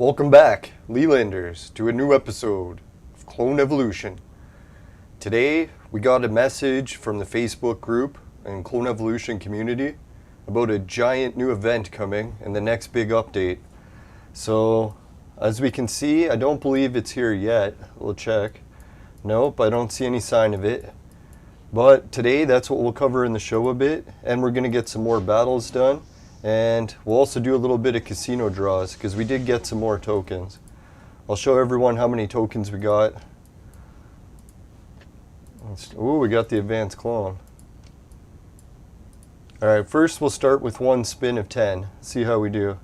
Welcome back, Lelanders, to a new episode of Clone Evolution. Today, we got a message from the Facebook group and Clone Evolution community about a giant new event coming and the next big update. So, as we can see, I don't believe it's here yet. We'll check. Nope, I don't see any sign of it. But today, that's what we'll cover in the show a bit, and we're going to get some more battles done. And we'll also do a little bit of casino draws, because we did get some more tokens. I'll show everyone how many tokens we got. Ooh, we got the advanced clone. Alright, first we'll start with one spin of 10. See how we do.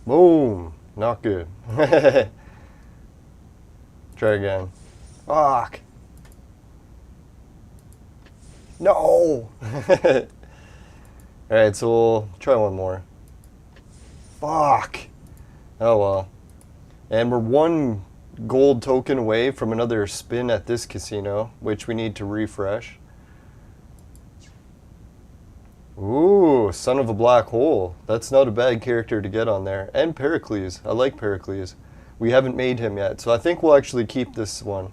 Boom! Not good. Try again. Fuck! No! Alright, so we'll try one more. Fuck! Oh well. And we're one gold token away from another spin at this casino, which we need to refresh. Ooh, Son of a Black Hole. That's not a bad character to get on there. And Pericles. I like Pericles. We haven't made him yet, so I think we'll actually keep this one.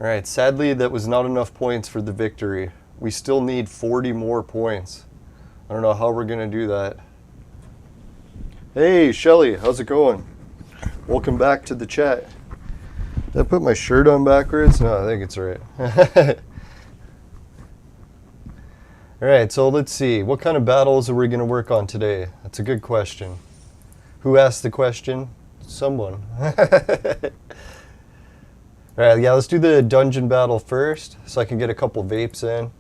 Alright, sadly that was not enough points for the victory. We still need 40 more points. I don't know how we're going to do that. Hey, Shelly, how's it going? Welcome back to the chat. Did I put my shirt on backwards? No, I think it's right. Alright, so let's see. What kind of battles are we going to work on today? That's a good question. Who asked the question? Someone. Alright, yeah, let's do the dungeon battle first, so I can get a couple vapes in.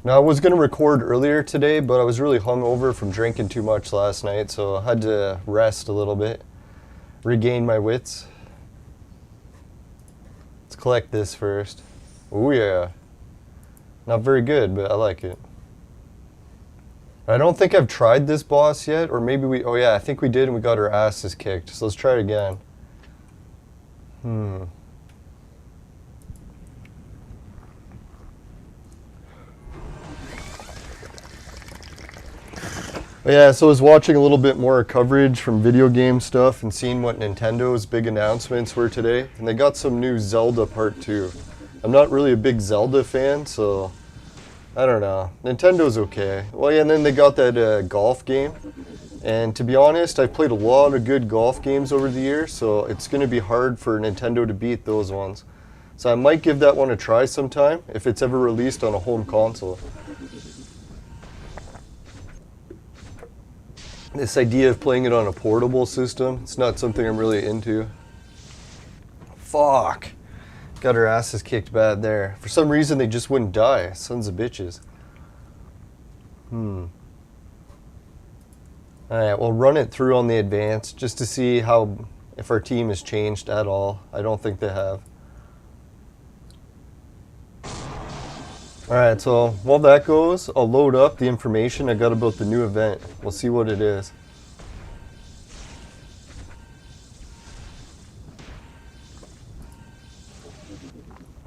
Now, I was going to record earlier today, but I was really hungover from drinking too much last night, so I had to rest a little bit, regain my wits. Let's collect this first. Oh yeah. Not very good, but I like it. I don't think I've tried this boss yet, or maybe we, oh yeah, I think we did and we got our asses kicked, so let's try it again. Yeah, so I was watching a little bit more coverage from video game stuff and seeing what Nintendo's big announcements were today. And they got some new Zelda Part 2. I'm not really a big Zelda fan, so I don't know. Nintendo's okay. Well, yeah, and then they got that golf game. And to be honest, I've played a lot of good golf games over the years, so it's going to be hard for Nintendo to beat those ones. So I might give that one a try sometime, if it's ever released on a home console. This idea of playing it on a portable system, it's not something I'm really into. Fuck. Got our asses kicked bad there. For some reason they just wouldn't die. Sons of bitches. Alright, we'll run it through on the advance just to see how, if our team has changed at all. I don't think they have. Alright, so while that goes, I'll load up the information I got about the new event. We'll see what it is.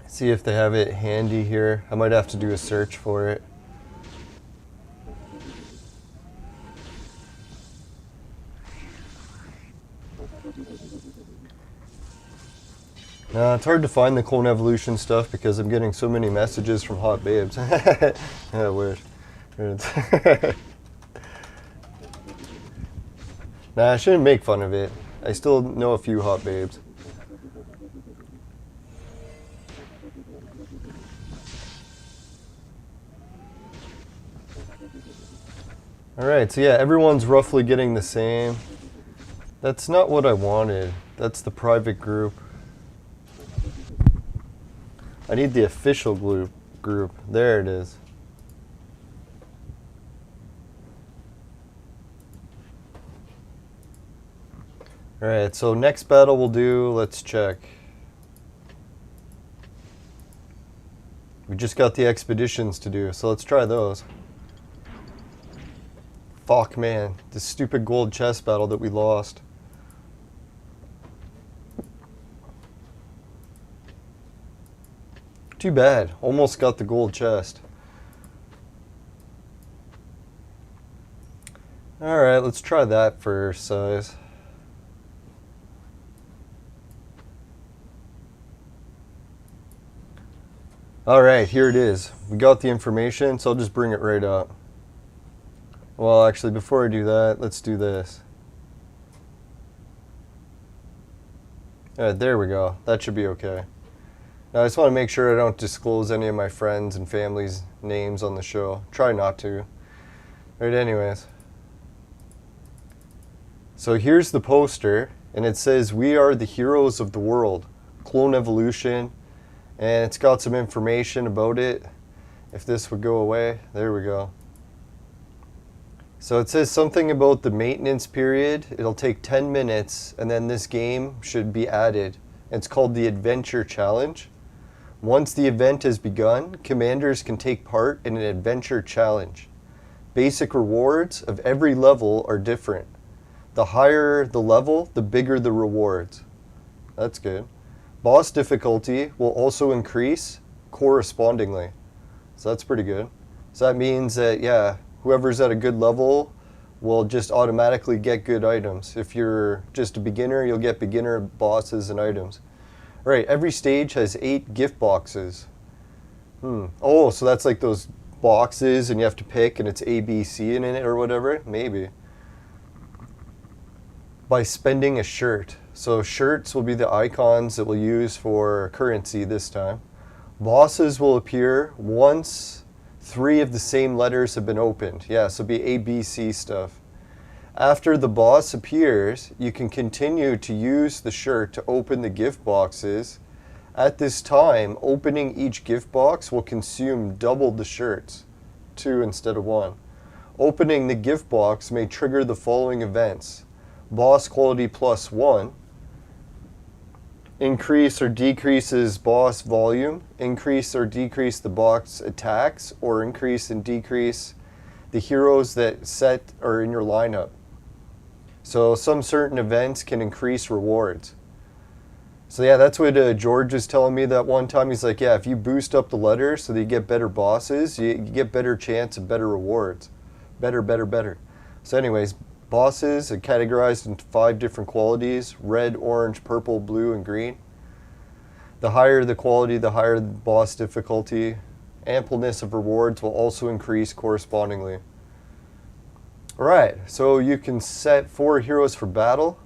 See if they have it handy here. I might have to do a search for it. It's hard to find the Clone Evolution stuff because I'm getting so many messages from hot babes. Yeah, weird. Nah, I shouldn't make fun of it. I still know a few hot babes. Alright, so yeah, everyone's roughly getting the same. That's not what I wanted. That's the private group. I need the official group. There it is. Alright, so next battle we'll do, let's check. We just got the expeditions to do, so let's try those. Fuck, man. This stupid gold chest battle that we lost. Too bad. Almost got the gold chest. Alright, let's try that for size. Alright, here it is. We got the information, so I'll just bring it right up. Well, actually, before I do that, let's do this. Alright, there we go. That should be okay. Now, I just want to make sure I don't disclose any of my friends' and family's names on the show. Try not to. Alright, anyways. So here's the poster, and it says, "We are the heroes of the world. Clone evolution." And it's got some information about it. If this would go away, there we go. So it says something about the maintenance period. It'll take 10 minutes, and then this game should be added. It's called the Adventure Challenge. Once the event has begun, commanders can take part in an adventure challenge. Basic rewards of every level are different. The higher the level, the bigger the rewards. That's good. Boss difficulty will also increase correspondingly. So that's pretty good. So that means that, yeah, whoever's at a good level will just automatically get good items. If you're just a beginner, you'll get beginner bosses and items. All right, every stage has 8 gift boxes. Oh, so that's like those boxes and you have to pick and it's A, B, C in it or whatever? Maybe. By spending a shirt. So shirts will be the icons that we'll use for currency this time. Bosses will appear once 3 of the same letters have been opened. Yeah, so it'll be A, B, C stuff. After the boss appears, you can continue to use the shirt to open the gift boxes. At this time, opening each gift box will consume double the shirts, 2 instead of 1. Opening the gift box may trigger the following events. Boss quality +1. Increase or decreases boss volume. Increase or decrease the boss attacks, or increase and decrease the heroes that set are in your lineup. So some certain events can increase rewards. So yeah, that's what George was telling me that one time. He's like, yeah, if you boost up the letters so that you get better bosses, you get better chance of better rewards. Better. So anyways, bosses are categorized into 5 different qualities: red, orange, purple, blue, and green. The higher the quality, the higher the boss difficulty. Ampleness of rewards will also increase correspondingly. Alright, so you can set 4 heroes for battle.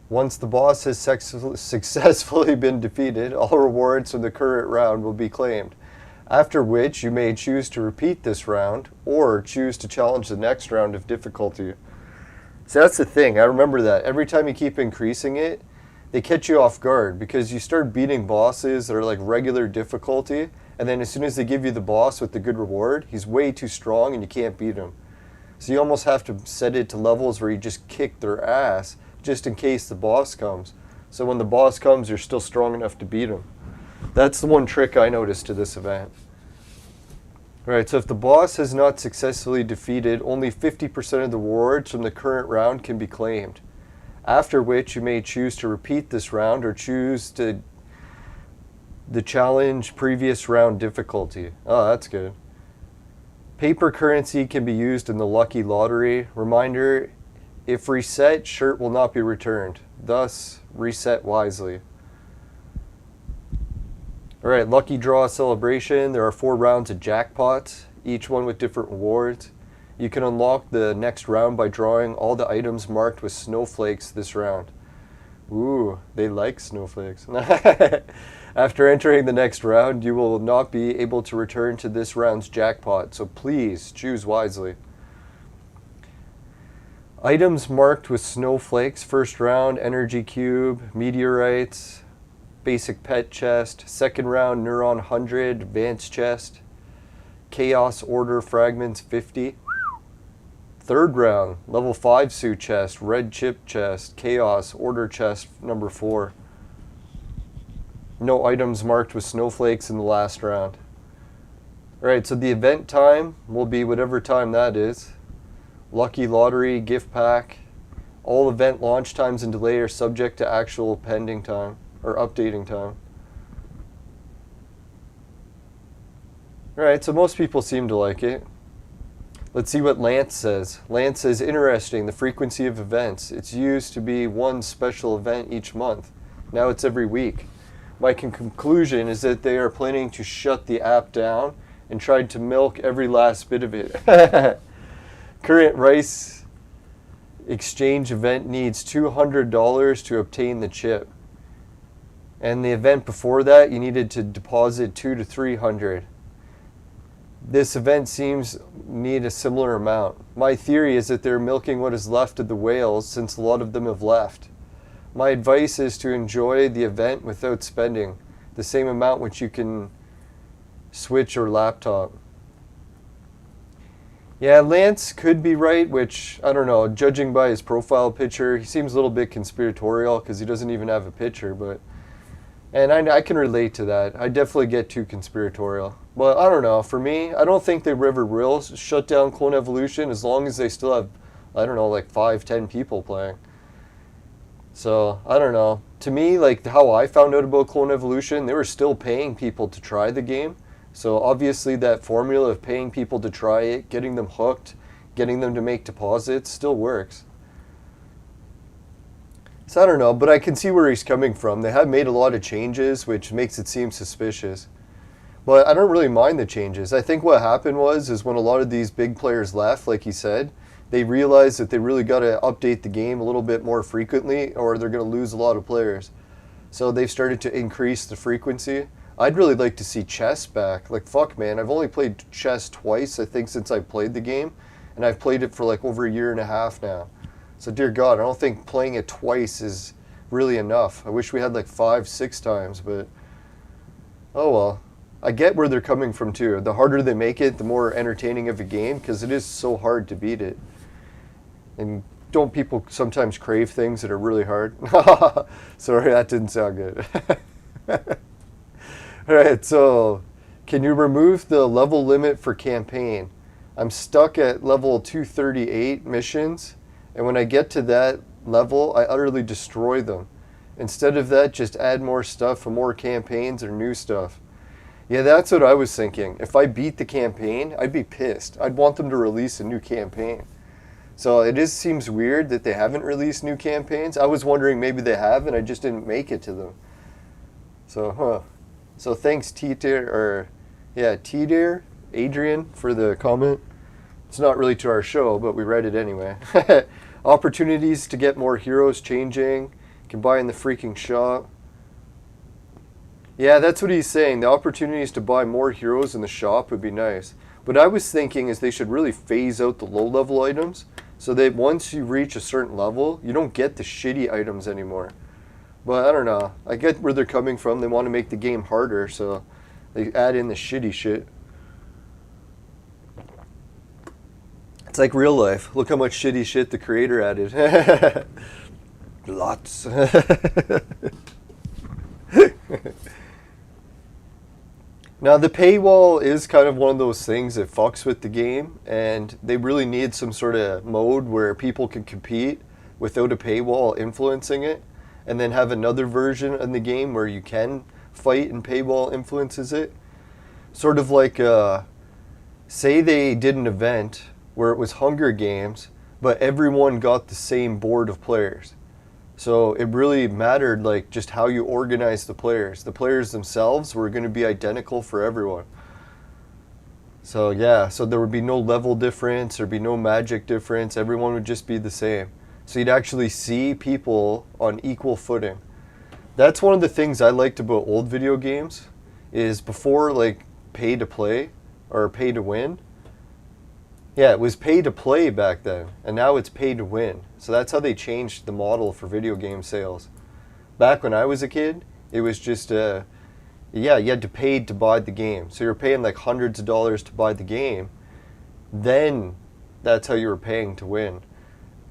Once the boss has successfully been defeated, all rewards from the current round will be claimed. After which, you may choose to repeat this round, or choose to challenge the next round of difficulty. So that's the thing, I remember that. Every time you keep increasing it, they catch you off guard, because you start beating bosses that are like regular difficulty, and then as soon as they give you the boss with the good reward, he's way too strong and you can't beat him. So you almost have to set it to levels where you just kick their ass, just in case the boss comes. So when the boss comes, you're still strong enough to beat him. That's the one trick I noticed to this event. Alright, so if the boss has not successfully defeated, only 50% of the rewards from the current round can be claimed. After which, you may choose to repeat this round or choose to the challenge previous round difficulty. Oh, that's good. Paper currency can be used in the lucky lottery. Reminder, if reset, shirt will not be returned. Thus, reset wisely. Alright, lucky draw celebration. There are 4 rounds of jackpots, each one with different rewards. You can unlock the next round by drawing all the items marked with snowflakes this round. Ooh, they like snowflakes. After entering the next round, you will not be able to return to this round's jackpot, so please choose wisely. Items marked with snowflakes, first round, energy cube, meteorites, basic pet chest, second round, neuron 100, advanced chest, chaos order fragments 50. Third round, level 5 suit chest, red chip chest, chaos order chest number 4. No items marked with snowflakes in the last round. Alright, so the event time will be whatever time that is. Lucky lottery, gift pack. All event launch times and delay are subject to actual pending time, or updating time. Alright, so most people seem to like it. Let's see what Lance says. Lance says, interesting, the frequency of events. It's used to be one special event each month. Now it's every week. My conclusion is that they are planning to shut the app down and tried to milk every last bit of it. Current rice exchange event needs $200 to obtain the chip. And the event before that, you needed to deposit $200 to $300. This event seems need a similar amount. My theory is that they're milking what is left of the whales since a lot of them have left. My advice is to enjoy the event without spending the same amount which you can Switch or laptop. Yeah, Lance could be right, which, I don't know, judging by his profile picture, he seems a little bit conspiratorial because he doesn't even have a picture, but... And I can relate to that. I definitely get too conspiratorial. But I don't know, for me, I don't think they ever will shut down Clone Evolution as long as they still have, I don't know, like 5-10 people playing. So, I don't know. To me, like how I found out about Clone Evolution, they were still paying people to try the game. So obviously that formula of paying people to try it, getting them hooked, getting them to make deposits still works. So I don't know, but I can see where he's coming from. They have made a lot of changes, which makes it seem suspicious. But I don't really mind the changes. I think what happened is when a lot of these big players left, like he said, they realized that they really got to update the game a little bit more frequently or they're going to lose a lot of players. So they've started to increase the frequency. I'd really like to see chess back. Like, fuck, man, I've only played chess twice, I think, since I played the game. And I've played it for like over a year and a half now. So, dear God, I don't think playing it twice is really enough. I wish we had like 5-6 times, but... Oh, well. I get where they're coming from, too. The harder they make it, the more entertaining of a game, because it is so hard to beat it. And don't people sometimes crave things that are really hard? Sorry, that didn't sound good. Alright, so can you remove the level limit for campaign? I'm stuck at level 238 missions, and when I get to that level, I utterly destroy them. Instead of that, just add more stuff for more campaigns or new stuff. Yeah, that's what I was thinking. If I beat the campaign, I'd be pissed. I'd want them to release a new campaign. So it seems weird that they haven't released new campaigns. I was wondering maybe they have and I just didn't make it to them. So, So thanks T-Dear, Adrian, for the comment. It's not really to our show, but we read it anyway. Opportunities to get more heroes changing. You can buy in the freaking shop. Yeah, that's what he's saying. The opportunities to buy more heroes in the shop would be nice. What I was thinking is they should really phase out the low-level items so that once you reach a certain level, you don't get the shitty items anymore. But I don't know. I get where they're coming from. They want to make the game harder, so they add in the shitty shit. It's like real life. Look how much shitty shit the creator added. Lots. Now the paywall is kind of one of those things that fucks with the game, and they really need some sort of mode where people can compete without a paywall influencing it, and then have another version in the game where you can fight and paywall influences it. Sort of like, say they did an event where it was Hunger Games, but everyone got the same board of players. So it really mattered like just how you organize the players. The players themselves were going to be identical for everyone. So yeah, so there would be no level difference, there'd be no magic difference, everyone would just be the same. So you'd actually see people on equal footing. That's one of the things I liked about old video games, is before like pay to play or pay to win. Yeah, it was pay to play back then, and now it's pay to win. So that's how they changed the model for video game sales. Back when I was a kid, it was just, yeah, you had to pay to buy the game. So you're paying like hundreds of dollars to buy the game. Then that's how you were paying to win.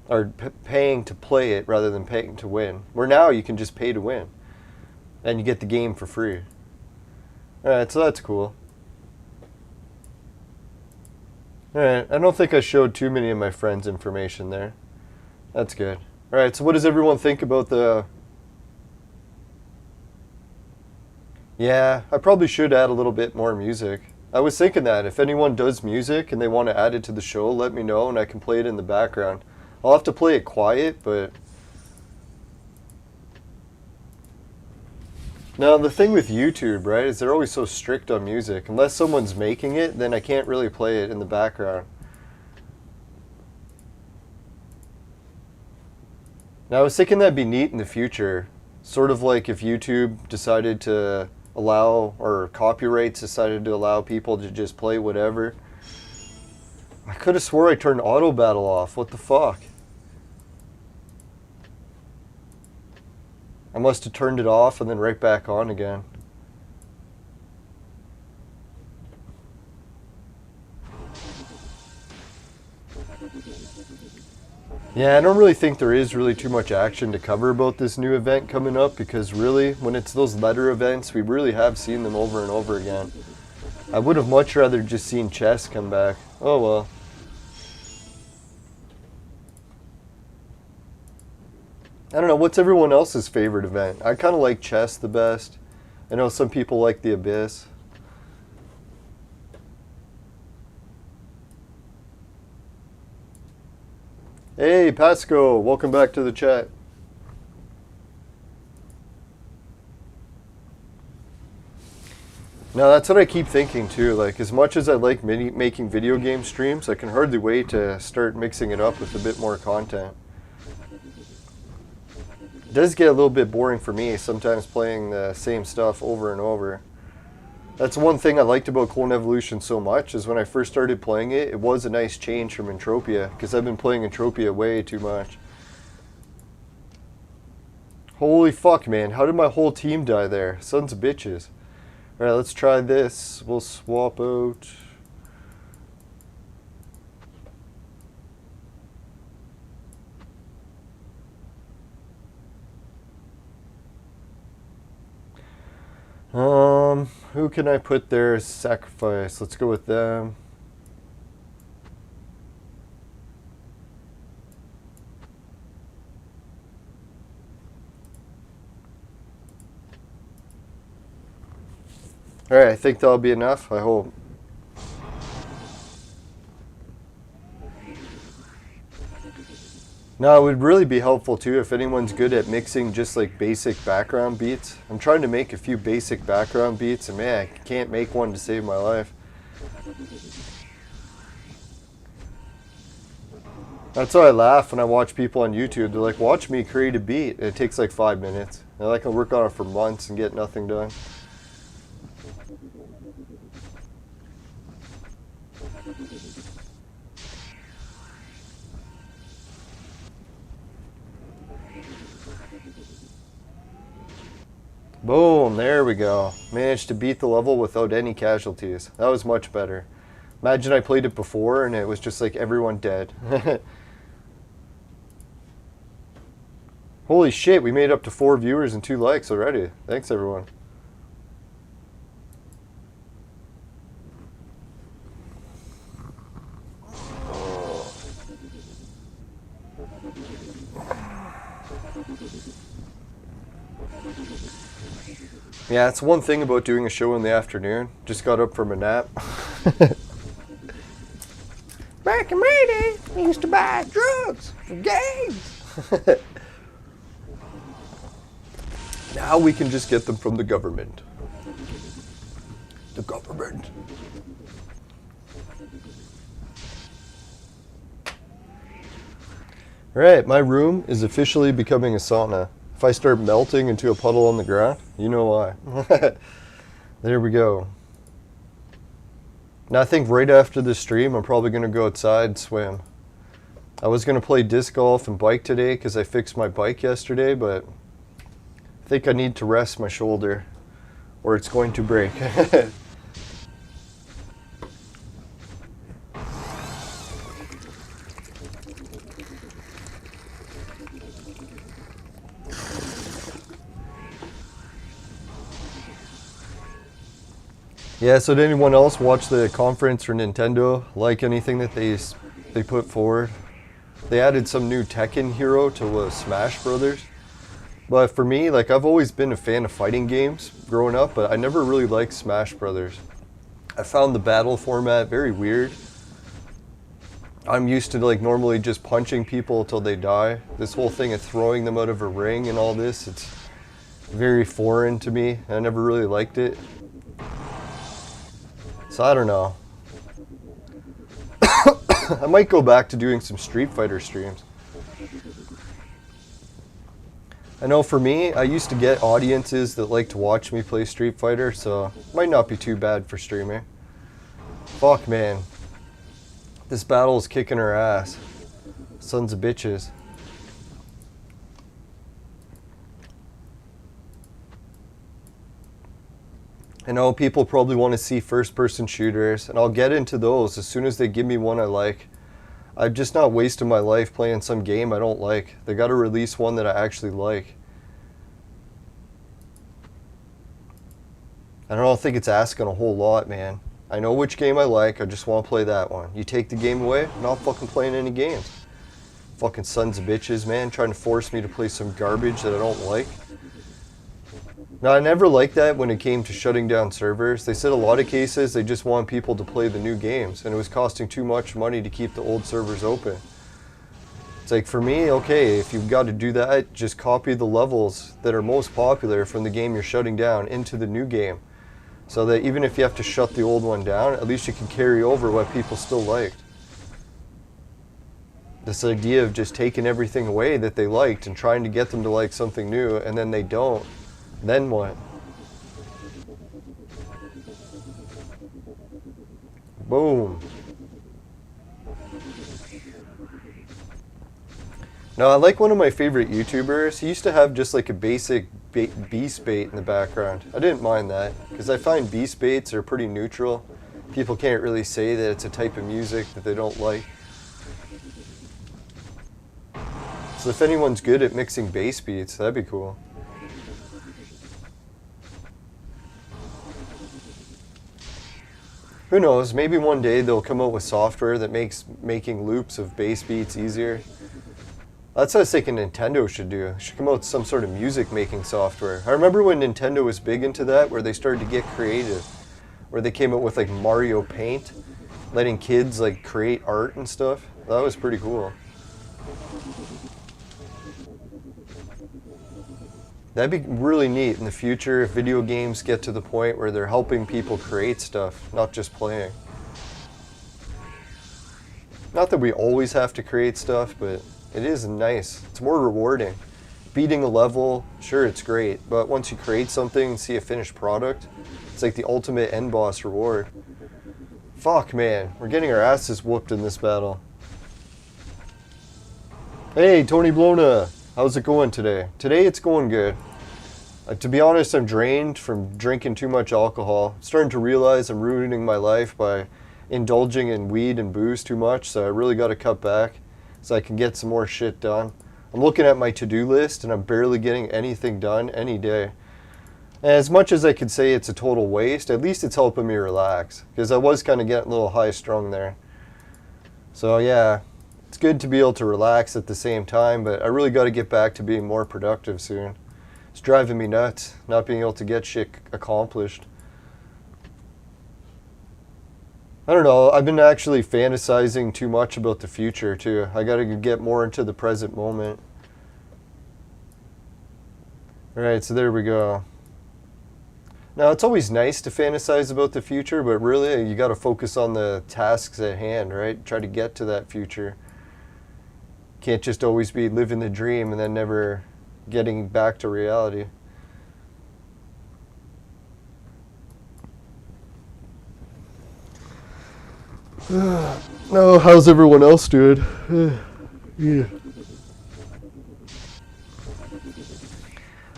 Or paying to play it rather than paying to win. Where now you can just pay to win. And you get the game for free. Alright, so that's cool. Alright, I don't think I showed too many of my friends' information there. That's good. Alright, so what does everyone think about the... Yeah, I probably should add a little bit more music. I was thinking that if anyone does music and they want to add it to the show, let me know and I can play it in the background. I'll have to play it quiet, but... Now, the thing with YouTube, right, is they're always so strict on music. Unless someone's making it, then I can't really play it in the background. Now, I was thinking that'd be neat in the future. Sort of like if YouTube decided to allow, or copyrights decided to allow people to just play whatever. I could have swore I turned auto battle off. What the fuck? I must have turned it off and then right back on again. Yeah, I don't really think there is really too much action to cover about this new event coming up, because really, when it's those letter events, we really have seen them over and over again. I would have much rather just seen chess come back. Oh well. I don't know, what's everyone else's favorite event? I kind of like chess the best. I know some people like the Abyss. Hey, Pasco, welcome back to the chat. Now, that's what I keep thinking too. Like, as much as I like making video game streams, I can hardly wait to start mixing it up with a bit more content. It does get a little bit boring for me sometimes playing the same stuff over and over. That's one thing I liked about Clone Evolution so much, is when I first started playing it, it was a nice change from Entropia, because I've been playing Entropia way too much. Holy fuck, man, how did my whole team die there? Sons of bitches. Alright, let's try this. We'll swap out... who can I put there as sacrifice? Let's go with them. Alright, I think that'll be enough, I hope. Now, it would really be helpful too if anyone's good at mixing just like basic background beats. I'm trying to make a few basic background beats and man, I can't make one to save my life. That's why I laugh when I watch people on YouTube. They're like, watch me create a beat. And it takes like 5 minutes. And I can work on it for months and get nothing done. Boom, there we go. Managed to beat the level without any casualties. That was much better. Imagine I played it before and it was just like everyone dead. Holy shit, we made up to 4 viewers and 2 likes already. Thanks everyone. Yeah, it's one thing about doing a show in the afternoon. Just got up from a nap. Back in my day, we used to buy drugs for games. Now we can just get them from the government. The government. Alright, my room is officially becoming a sauna. If I start melting into a puddle on the ground, you know why. There we go. Now I think right after this stream, I'm probably going to go outside and swim. I was going to play disc golf and bike today because I fixed my bike yesterday, but I think I need to rest my shoulder or it's going to break. Yeah, so did anyone else watch the conference for Nintendo? Like anything that they put forward? They added some new Tekken hero to Smash Brothers. But for me, like, I've always been a fan of fighting games growing up, but I never really liked Smash Brothers. I found the battle format very weird. I'm used to like normally just punching people until they die. This whole thing of throwing them out of a ring and all this, it's very foreign to me. I never really liked it. So I don't know. I might go back to doing some Street Fighter streams. I know for me, I used to get audiences that like to watch me play Street Fighter, so it might not be too bad for streaming. Fuck, man. This battle is kicking her ass. Sons of bitches. I know people probably want to see first-person shooters, and I'll get into those as soon as they give me one I like. I'm just not wasting my life playing some game I don't like. They gotta release one that I actually like. I don't think it's asking a whole lot, man. I know which game I like, I just want to play that one. You take the game away, I'm not fucking playing any games. Fucking sons of bitches, man, trying to force me to play some garbage that I don't like. Now, I never liked that when it came to shutting down servers. They said a lot of cases they just want people to play the new games, and it was costing too much money to keep the old servers open. It's like, for me, okay, if you've got to do that, just copy the levels that are most popular from the game you're shutting down into the new game. So that even if you have to shut the old one down, at least you can carry over what people still liked. This idea of just taking everything away that they liked and trying to get them to like something new, and then they don't. Then what? Boom. Now, I like one of my favorite YouTubers. He used to have just like a basic beast bait in the background. I didn't mind that, because I find beast baits are pretty neutral. People can't really say that it's a type of music that they don't like. So if anyone's good at mixing bass beats, that'd be cool. Who knows, maybe one day they'll come out with software that makes making loops of bass beats easier. That's what I was thinking Nintendo should do. It should come out with some sort of music making software. I remember when Nintendo was big into that, where they started to get creative. Where they came out with like Mario Paint, letting kids like create art and stuff. That was pretty cool. That'd be really neat in the future if video games get to the point where they're helping people create stuff, not just playing. Not that we always have to create stuff, but it is nice. It's more rewarding. Beating a level, sure, it's great, but once you create something and see a finished product, it's like the ultimate end boss reward. Fuck, man, we're getting our asses whooped in this battle. Hey, Tony Blona, how's it going today? Today it's going good. To be honest, I'm drained from drinking too much alcohol. I'm starting to realize I'm ruining my life by indulging in weed and booze too much, so I really got to cut back so I can get some more shit done. I'm looking at my to-do list and I'm barely getting anything done any day. And as much as I could say it's a total waste, at least it's helping me relax, because I was kind of getting a little high-strung there. So yeah, it's good to be able to relax at the same time, but I really got to get back to being more productive soon. It's driving me nuts, not being able to get shit accomplished. I don't know, I've been actually fantasizing too much about the future too. I gotta get more into the present moment. Alright, so there we go. Now, it's always nice to fantasize about the future, but really you gotta focus on the tasks at hand, right? Try to get to that future. Can't just always be living the dream and then never getting back to reality. No, how's everyone else doing? Yeah.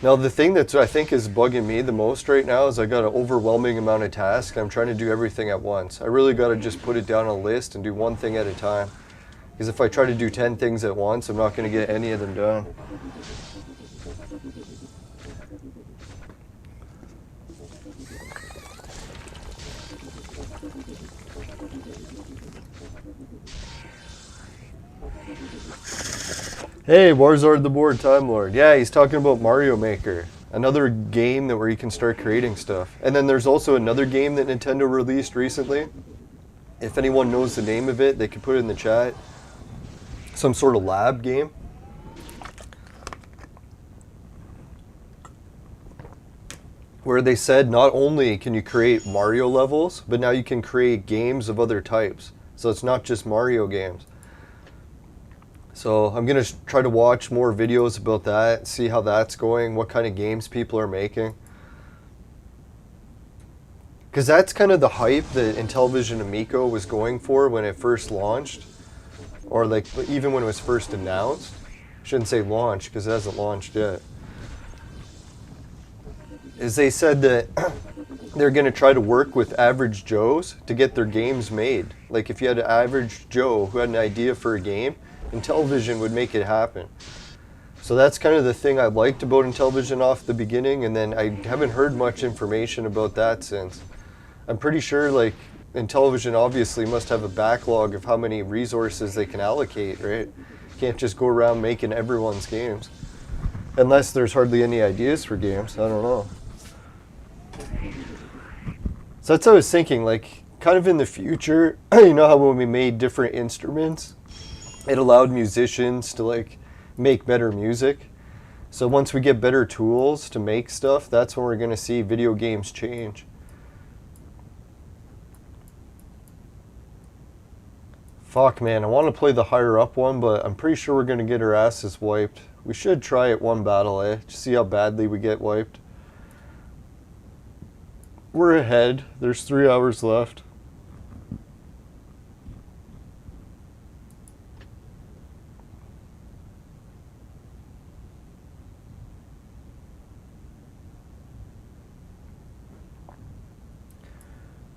Now, the thing that I think is bugging me the most right now is I got an overwhelming amount of tasks. I'm trying to do everything at once. I really got to just put it down on a list and do one thing at a time. Because if I try to do 10 things at once, I'm not going to get any of them done. Hey, Warzard the Board Time Lord. Yeah, he's talking about Mario Maker. another game that where you can start creating stuff. And then there's also another game that Nintendo released recently. If anyone knows the name of it, they can put it in the chat. Some sort of lab game. Where they said not only can you create Mario levels, but now you can create games of other types. So it's not just Mario games. So I'm going to try to watch more videos about that, see how that's going, what kind of games people are making. Because that's kind of the hype that Intellivision Amico was going for when it first launched. Or like even when it was first announced. I shouldn't say launched because it hasn't launched yet. Is they said that they're going to try to work with average Joes to get their games made. Like if you had an average Joe who had an idea for a game, Intellivision would make it happen. So that's kind of the thing I liked about Intellivision off the beginning, and then I haven't heard much information about that since. I'm pretty sure like Intellivision obviously must have a backlog of how many resources they can allocate, right? You can't just go around making everyone's games. Unless there's hardly any ideas for games, I don't know. So that's what I was thinking, like, kind of in the future, you know how when we made different instruments, it allowed musicians to, like, make better music. So once we get better tools to make stuff, that's when we're going to see video games change. Fuck, man, I want to play the higher up one, but I'm pretty sure we're going to get our asses wiped. We should try it one battle, Just see how badly we get wiped. We're ahead. There's 3 hours left.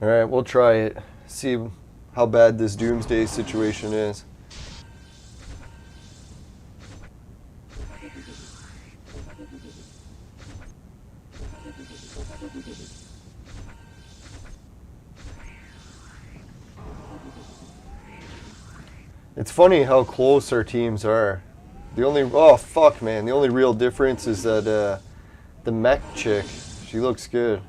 Alright, we'll try it. See how bad this doomsday situation is. It's funny how close our teams are. The only, oh fuck man, the only real difference is that the mech chick, she looks good.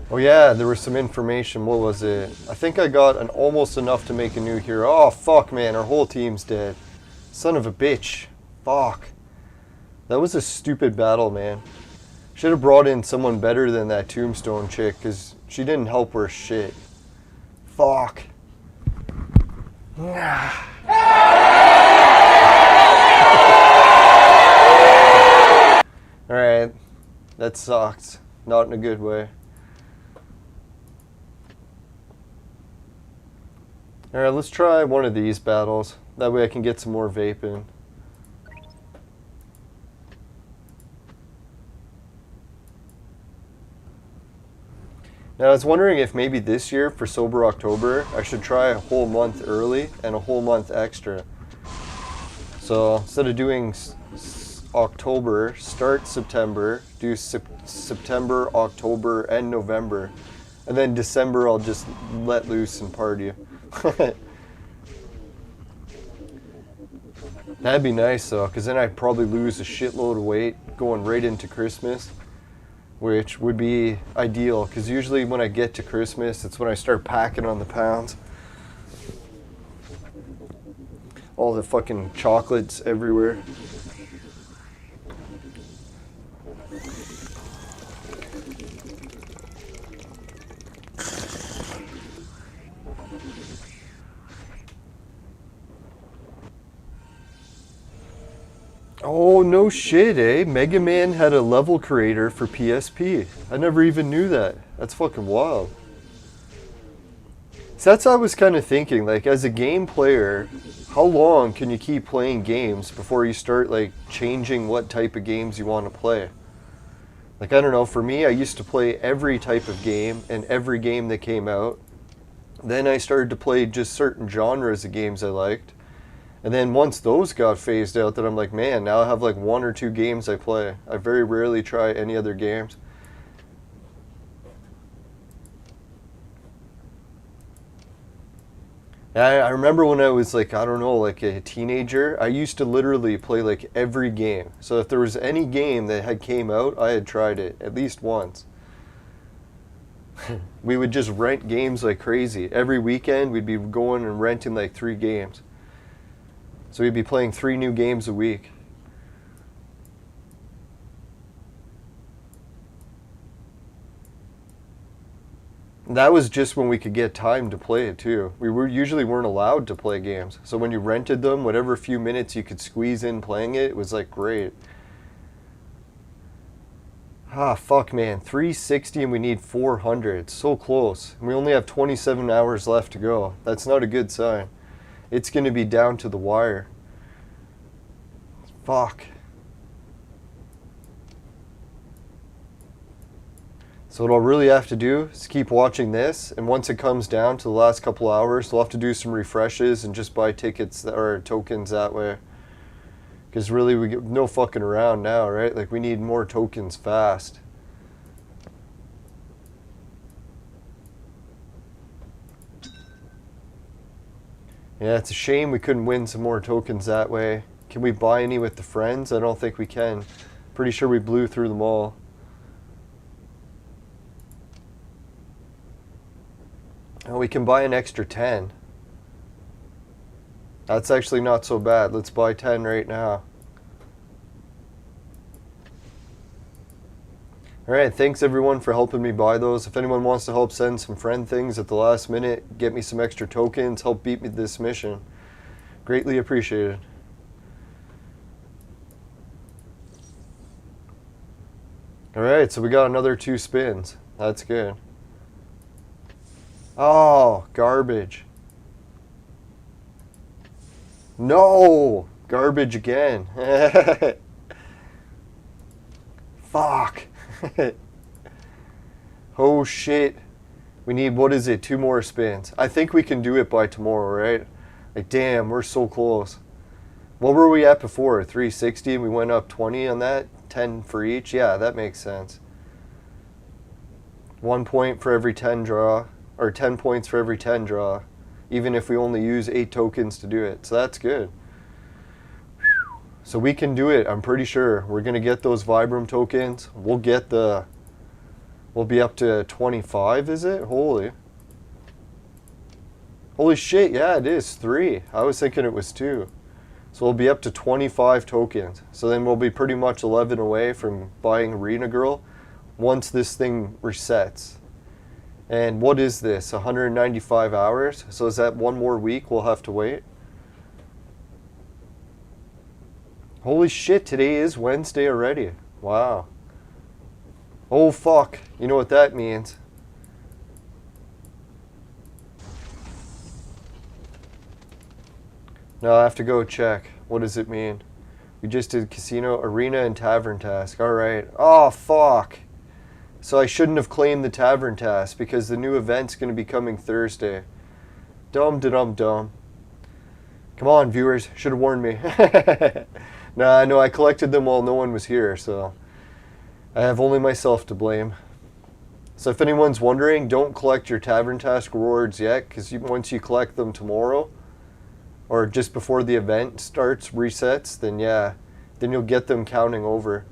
Oh yeah, there was some information, what was it? I think I got almost enough to make a new hero. Oh fuck man, our whole team's dead. Son of a bitch. Fuck. That was a stupid battle, man. Should have brought in someone better than that Tombstone chick, because she didn't help her shit. Fuck. Alright. That sucked. Not in a good way. Alright, let's try one of these battles. That way I can get some more vape in. Now I was wondering if maybe this year for Sober October I should try a whole month early and a whole month extra. So instead of doing October, start September, do September, October, and November. And then December I'll just let loose and party. That'd be nice though, because then I'd probably lose a shitload of weight going right into Christmas. Which would be ideal, because usually when I get to Christmas, it's when I start packing on the pounds. All the fucking chocolates everywhere. Oh, no shit, eh? Mega Man had a level creator for PSP. I never even knew that. That's fucking wild. So that's what I was kind of thinking, like, as a game player, how long can you keep playing games before you start, like, changing what type of games you want to play? Like, I don't know, for me, I used to play every type of game and every game that came out. Then I started to play just certain genres of games I liked. And then once those got phased out, then I'm like, man, now I have like 1 or 2 games I play. I very rarely try any other games. I remember when I was like, I don't know, like a teenager, I used to literally play like every game. So if there was any game that had came out, I had tried it at least once. We would just rent games like crazy. Every weekend we'd be going and renting like 3 games. So we'd be playing 3 new games a week. That was just when we could get time to play it too. We usually weren't allowed to play games. So when you rented them, whatever few minutes you could squeeze in playing it, it was like great. Ah, fuck, man. 360 and we need 400. So close. And we only have 27 hours left to go. That's not a good sign. It's going to be down to the wire. Fuck. So what I'll really have to do is keep watching this, and once it comes down to the last couple hours, we'll have to do some refreshes and just buy tickets or tokens that way. Because really, we get no fucking around now, right? Like, we need more tokens fast. Yeah, it's a shame we couldn't win some more tokens that way. Can we buy any with the friends? I don't think we can. Pretty sure we blew through them all. Oh, we can buy an extra 10. That's actually not so bad. Let's buy 10 right now. Alright, thanks everyone for helping me buy those. If anyone wants to help send some friend things at the last minute, get me some extra tokens, help beat me this mission. Greatly appreciated. Alright, so we got another 2 spins. That's good. Oh, garbage. No! Garbage again. Fuck. Oh shit. We need, what is it, 2 more spins. I think we can do it by tomorrow, right? Like, damn, we're so close. What were we at before? 360 and we went up 20 on that? 10 for each? Yeah, that makes sense. 1 point for every 10 draw. Or 10 points for every 10 draw, even if we only use 8 tokens to do it. So that's good. So we can do it, I'm pretty sure. We're going to get those Vibram tokens. We'll be up to 25, is it? Holy shit, yeah, it is 3. I was thinking it was 2. So we'll be up to 25 tokens. So then we'll be pretty much 11 away from buying Arena Girl once this thing resets. And what is this, 195 hours? So is that 1 more week we'll have to wait? Holy shit, today is Wednesday already. Wow. Oh fuck, you know what that means. Now I have to go check. What does it mean? We just did casino, arena, and tavern task. Alright. Oh fuck. So I shouldn't have claimed the tavern task because the new event's going to be coming Thursday. Dum-da-dum-dum. Come on, viewers. Should have warned me. Nah, no, I collected them while no one was here, so I have only myself to blame. So if anyone's wondering, don't collect your tavern task rewards yet, because once you collect them tomorrow, or just before the event starts, resets, then yeah, then you'll get them counting over.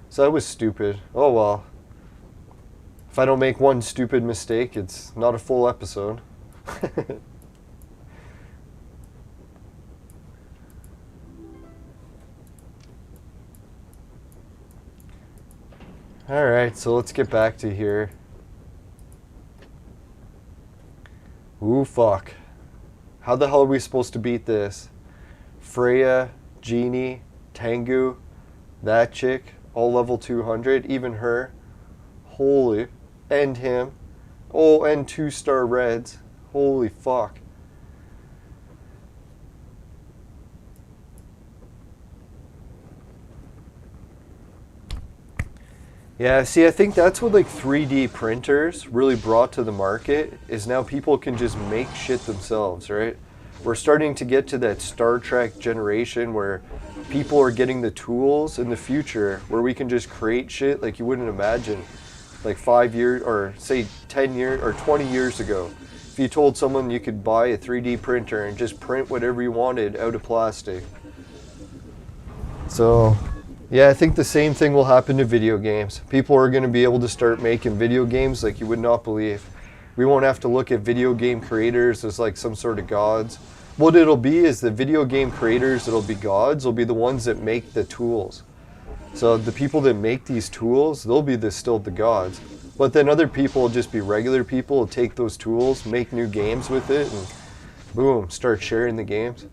So that was stupid. Oh well. If I don't make one stupid mistake, it's not a full episode. Alright, so let's get back to here. Ooh, fuck. How the hell are we supposed to beat this? Freya, Genie, Tengu, that chick, all level 200, even her. Holy. And him. Oh, and 2-star reds. Holy fuck. Yeah, see, I think that's what like 3D printers really brought to the market, is now people can just make shit themselves, right? We're starting to get to that Star Trek generation where people are getting the tools in the future where we can just create shit like you wouldn't imagine. Like 5 years, or say 10 years, or 20 years ago. if you told someone you could buy a 3D printer and just print whatever you wanted out of plastic. So, yeah, I think the same thing will happen to video games. People are going to be able to start making video games like you would not believe. We won't have to look at video game creators as like some sort of gods. What it'll be is the video game creators that'll be gods will be the ones that make the tools. So the people that make these tools, they'll be still the gods. But then other people will just be regular people, will take those tools, make new games with it, and boom, start sharing the games.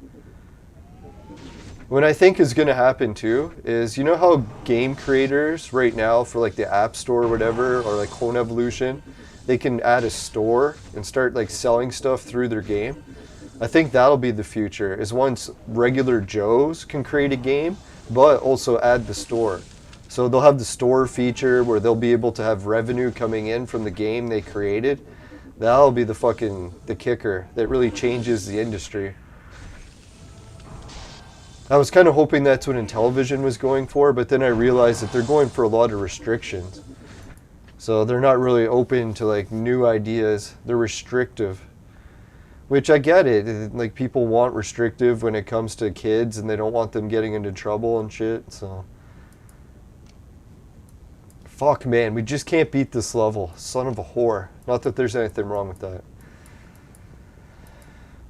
What I think is going to happen too is, you know how game creators right now for like the App Store or whatever, or like Clone Evolution, they can add a store and start like selling stuff through their game? I think that'll be the future, is once regular Joes can create a game, but also add the store. So they'll have the store feature where they'll be able to have revenue coming in from the game they created. That'll be the kicker that really changes the industry. I was kind of hoping that's what Intellivision was going for, but then I realized that they're going for a lot of restrictions. So they're not really open to like new ideas. They're restrictive. Which I get it, like people want restrictive when it comes to kids and they don't want them getting into trouble and shit, so. Fuck man, we just can't beat this level. Son of a whore. Not that there's anything wrong with that.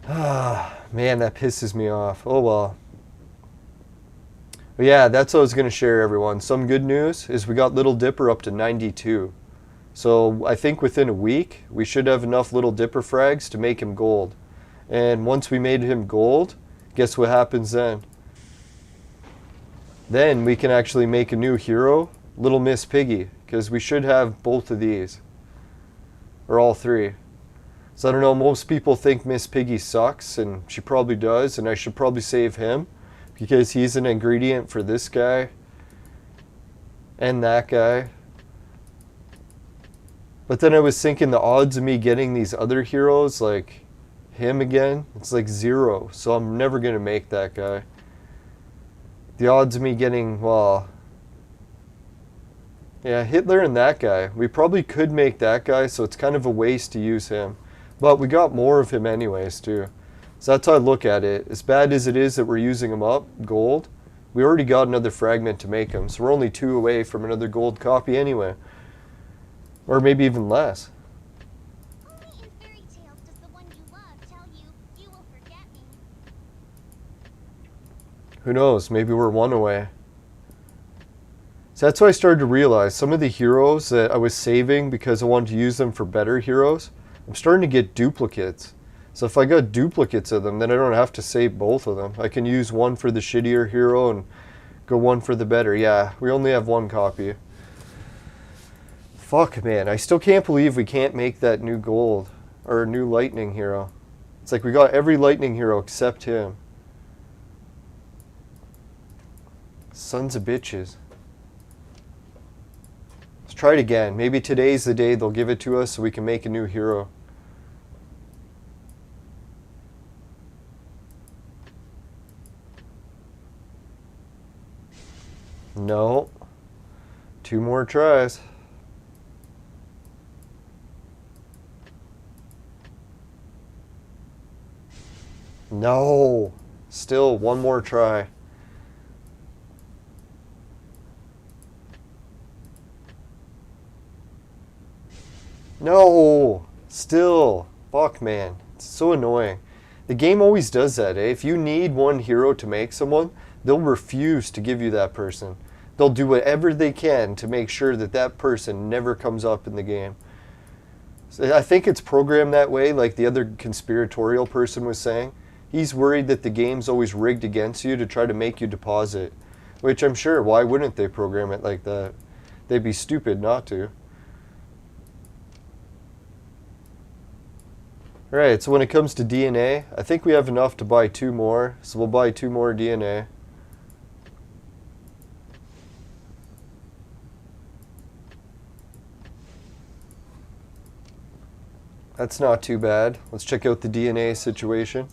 Ah, man, that pisses me off. Oh well. But yeah, that's what I was going to share, everyone. Some good news is we got Little Dipper up to 92. So I think within a week, we should have enough Little Dipper frags to make him gold. And once we made him gold, guess what happens then? Then we can actually make a new hero, Little Miss Piggy, because we should have both of these. Or all three. So I don't know, most people think Miss Piggy sucks, and she probably does, and I should probably save him, because he's an ingredient for this guy and that guy. But then I was thinking the odds of me getting these other heroes, like him again, it's like 0. So I'm never going to make that guy. The odds of me getting, well, yeah, Hitler and that guy. We probably could make that guy, so it's kind of a waste to use him. But we got more of him anyways, too. So that's how I look at it. As bad as it is that we're using him up, gold, we already got another fragment to make him. So we're only 2 away from another gold copy anyway. Or maybe even less. Only in fairy tales does the one you love tell you, you will forget me. Who knows? Maybe we're 1 away. So that's why I started to realize some of the heroes that I was saving because I wanted to use them for better heroes, I'm starting to get duplicates. So if I got duplicates of them, then I don't have to save both of them. I can use one for the shittier hero and go one for the better. Yeah, we only have 1 copy. Fuck, man. I still can't believe we can't make that new gold or new lightning hero. It's like we got every lightning hero except him. Sons of bitches. Let's try it again. Maybe today's the day they'll give it to us so we can make a new hero. No. 2 more tries. No. Still 1 more try. No. Still. Fuck, man. It's so annoying. The game always does that, eh? If you need one hero to make someone, they'll refuse to give you that person. They'll do whatever they can to make sure that that person never comes up in the game. So I think it's programmed that way, like the other conspiratorial person was saying. He's worried that the game's always rigged against you to try to make you deposit. Which I'm sure, why wouldn't they program it like that? They'd be stupid not to. Alright, so when it comes to DNA, I think we have enough to buy 2 more. So we'll buy 2 more DNA. That's not too bad. Let's check out the DNA situation.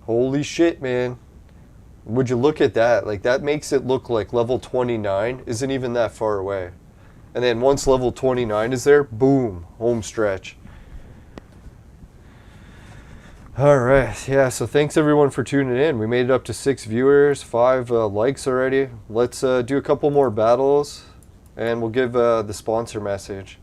Holy shit, man. Would you look at that? Like, that makes it look like level 29 isn't even that far away. And then once level 29 is there, boom, home stretch. Alright, yeah, so thanks everyone for tuning in. We made it up to 6 viewers, 5 likes already. Let's do a couple more battles, and we'll give the sponsor message.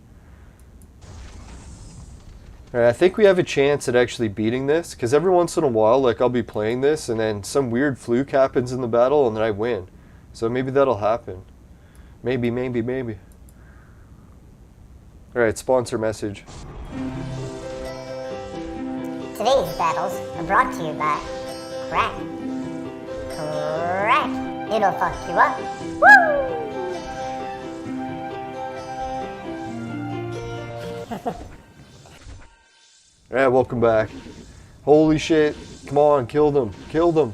Alright, I think we have a chance at actually beating this, because every once in a while, like, I'll be playing this, and then some weird fluke happens in the battle, and then I win. So maybe that'll happen. Maybe. Alright, sponsor message. Today's battles are brought to you by Crunk. Crunk. It'll fuck you up. Woo! Alright, welcome back. Holy shit. Come on, kill them. Kill them.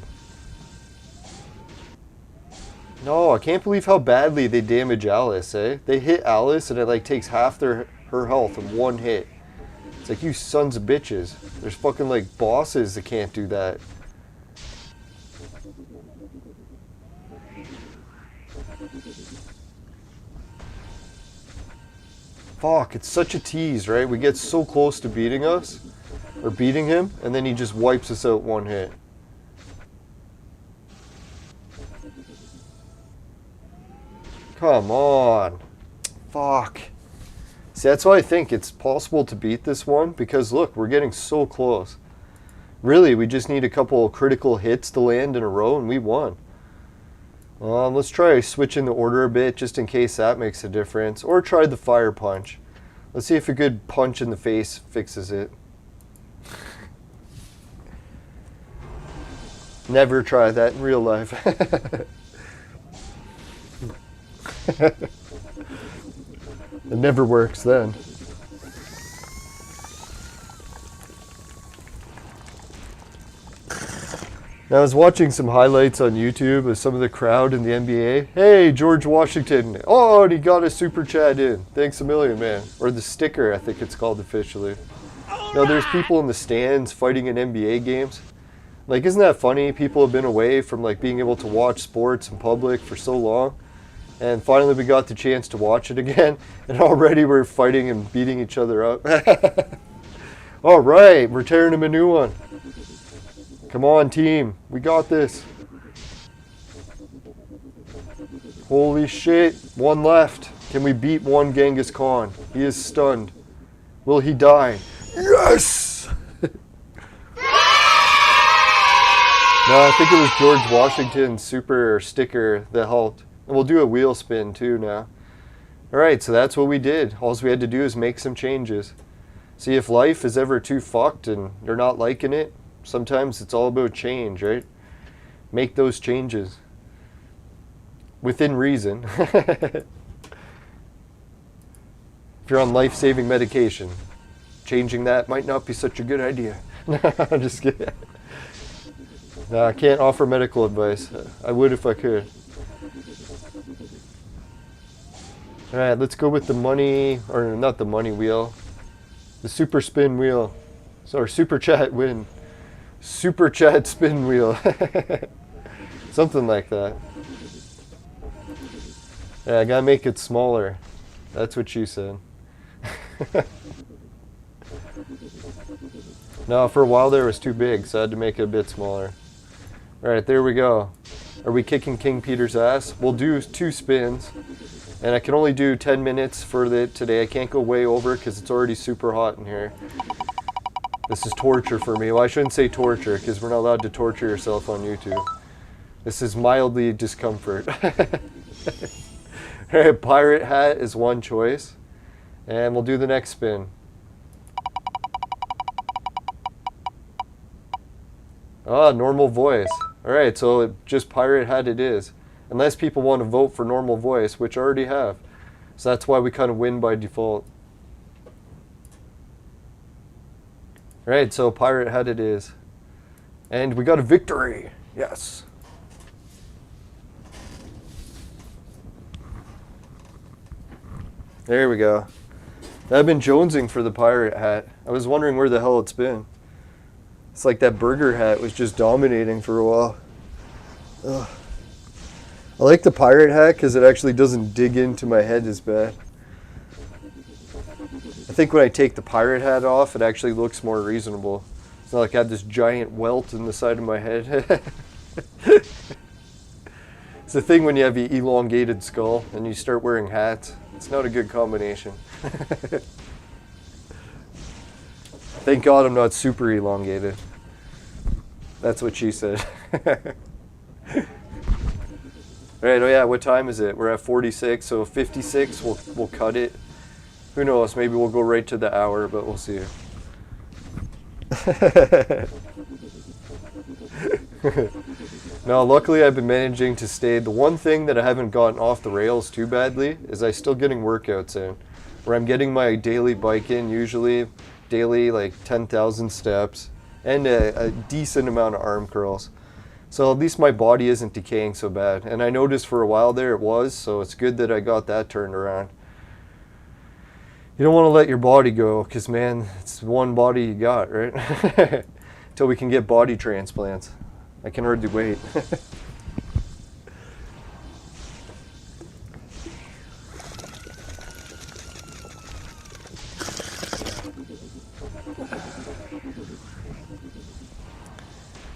No, I can't believe how badly they damage Alice, eh? They hit Alice and it like takes half her health in one hit. It's like, you sons of bitches. There's fucking like bosses that can't do that. Fuck, it's such a tease, right? We get so close to beating us, or beating him, and then he just wipes us out one hit. Come on. Fuck. See, that's why I think it's possible to beat this one, because look, we're getting so close. Really, we just need a couple of critical hits to land in a row, and we won. Let's try switching the order a bit, just in case that makes a difference. Or try the fire punch. Let's see if a good punch in the face fixes it. Never try that in real life. It never works then. Now, I was watching some highlights on YouTube of some of the crowd in the NBA. Hey, George Washington. Oh, and he got a super chat in. Thanks a million, man. Or the sticker, I think it's called officially. Now, there's people in the stands fighting in NBA games. Like, isn't that funny? People have been away from, like, being able to watch sports in public for so long. And finally we got the chance to watch it again. And already we're fighting and beating each other up. Alright, we're tearing him a new one. Come on, team. We got this. Holy shit. One left. Can we beat one Genghis Khan? He is stunned. Will he die? Yes! No, I think it was George Washington's super sticker that helped. And we'll do a wheel spin too now. Alright, so that's what we did. All we had to do is make some changes. See, if life is ever too fucked and you're not liking it, sometimes it's all about change, right? Make those changes. Within reason. If you're on life-saving medication, changing that might not be such a good idea. No, I'm just kidding. No, I can't offer medical advice. I would if I could. Alright, let's go with the money, or not the money wheel. The super spin wheel. So, super chat win. Super chat spin wheel. Something like that. Yeah, I gotta make it smaller. That's what she said. No, for a while there it was too big, so I had to make it a bit smaller. Alright, there we go. Are we kicking King Peter's ass? We'll do 2 spins. And I can only do 10 minutes for it today. I can't go way over because it's already super hot in here. This is torture for me. Well, I shouldn't say torture because we're not allowed to torture yourself on YouTube. This is mildly discomfort. Alright, pirate hat is one choice. And we'll do the next spin. Ah, normal voice. Alright, so just pirate hat it is. Unless people want to vote for normal voice, which I already have. So that's why we kind of win by default. Alright, so pirate hat it is. And we got a victory! Yes! There we go. I've been jonesing for the pirate hat. I was wondering where the hell it's been. It's like that burger hat was just dominating for a while. Ugh. I like the pirate hat because it actually doesn't dig into my head as bad. I think when I take the pirate hat off, it actually looks more reasonable. It's not like I have this giant welt in the side of my head. It's the thing when you have the elongated skull and you start wearing hats. It's not a good combination. Thank God I'm not super elongated. That's what she said. Alright, oh yeah, what time is it? We're at 46, so 56, we'll cut it. Who knows, maybe we'll go right to the hour, but we'll see. No, luckily I've been managing to stay. The one thing that I haven't gotten off the rails too badly is I'm still getting workouts in. Where I'm getting my daily bike in, usually daily like 10,000 steps, and a decent amount of arm curls. So at least my body isn't decaying so bad. And I noticed for a while there it was, so it's good that I got that turned around. You don't want to let your body go, because man, it's one body you got, right? Until we can get body transplants. I can hardly wait.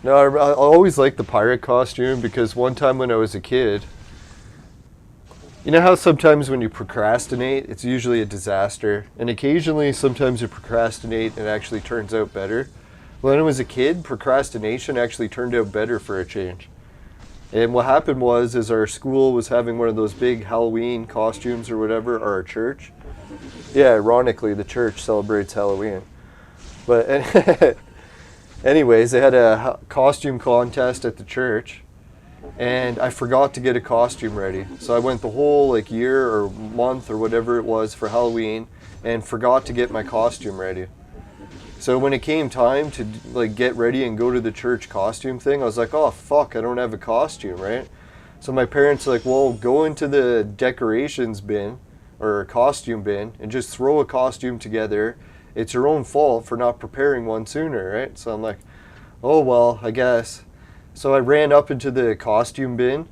No, I always liked the pirate costume because one time when I was a kid, you know how sometimes when you procrastinate, it's usually a disaster, and occasionally sometimes you procrastinate and it actually turns out better. When I was a kid, procrastination actually turned out better for a change. And what happened was, is our school was having one of those big Halloween costumes or whatever, or our church. Yeah, ironically, the church celebrates Halloween. But anyways, they had a costume contest at the church, and I forgot to get a costume ready. So I went the whole like year or month or whatever it was for Halloween and forgot to get my costume ready. So when it came time to like get ready and go to the church costume thing, I was like, oh fuck, I don't have a costume, right? So my parents were like, well, go into the decorations bin or costume bin and just throw a costume together. It's your own fault for not preparing one sooner, right? So I'm like, oh well, I guess. So I ran up into the costume bin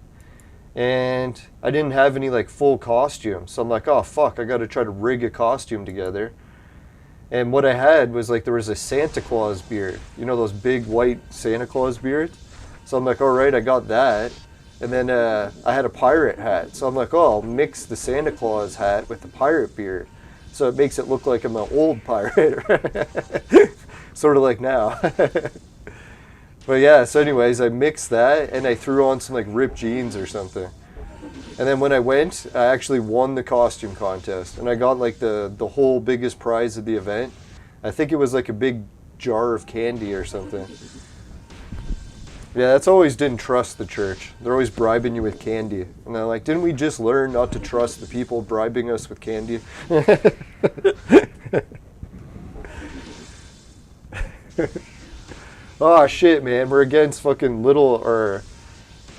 and I didn't have any like full costume. So I'm like, oh fuck, I gotta try to rig a costume together. And what I had was like, there was a Santa Claus beard. You know those big white Santa Claus beards? So I'm like, all right, I got that. And then I had a pirate hat. So I'm like, oh, I'll mix the Santa Claus hat with the pirate beard. So it makes it look like I'm an old pirate. Sort of like now. But yeah, so anyways, I mixed that and I threw on some like ripped jeans or something. And then when I went, I actually won the costume contest. And I got like the whole biggest prize of the event. I think it was like a big jar of candy or something. Yeah, that's always didn't trust the church. They're always bribing you with candy. And they're like, didn't we just learn not to trust the people bribing us with candy? Oh shit, man, we're against fucking little or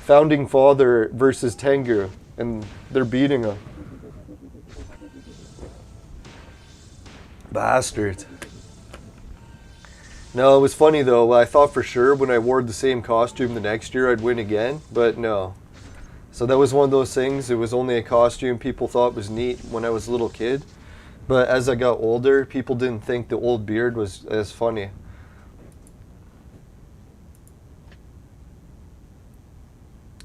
Founding Father versus Tengu, and they're beating him. Bastards. No, it was funny though. I thought for sure when I wore the same costume the next year I'd win again, but no. So that was one of those things. It was only a costume people thought was neat when I was a little kid. But as I got older, people didn't think the old beard was as funny.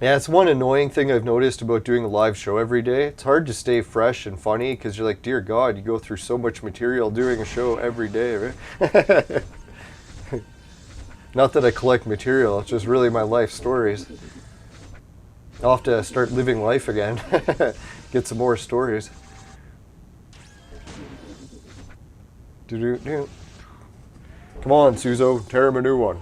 Yeah, it's one annoying thing I've noticed about doing a live show every day. It's hard to stay fresh and funny because you're like, dear God, you go through so much material doing a show every day, right? Not that I collect material, it's just really my life stories. I'll have to start living life again. Get some more stories. Come on, Suzo, tear him a new one.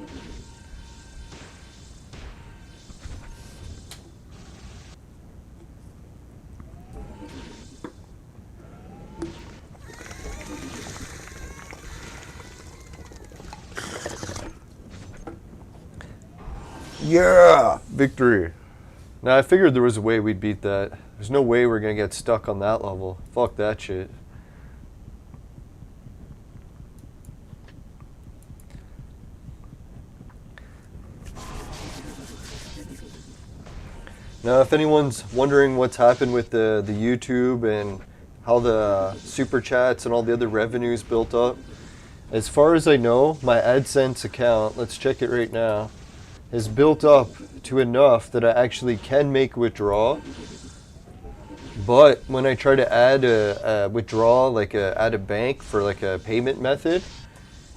Yeah! Victory! Now, I figured there was a way we'd beat that. There's no way we're gonna get stuck on that level. Fuck that shit. Now, if anyone's wondering what's happened with the YouTube and how the super chats and all the other revenues built up. As far as I know, my AdSense account, let's check it right now, is built up to enough that I actually can make a withdrawal. But when I try to add a withdrawal, like add a bank for like a payment method,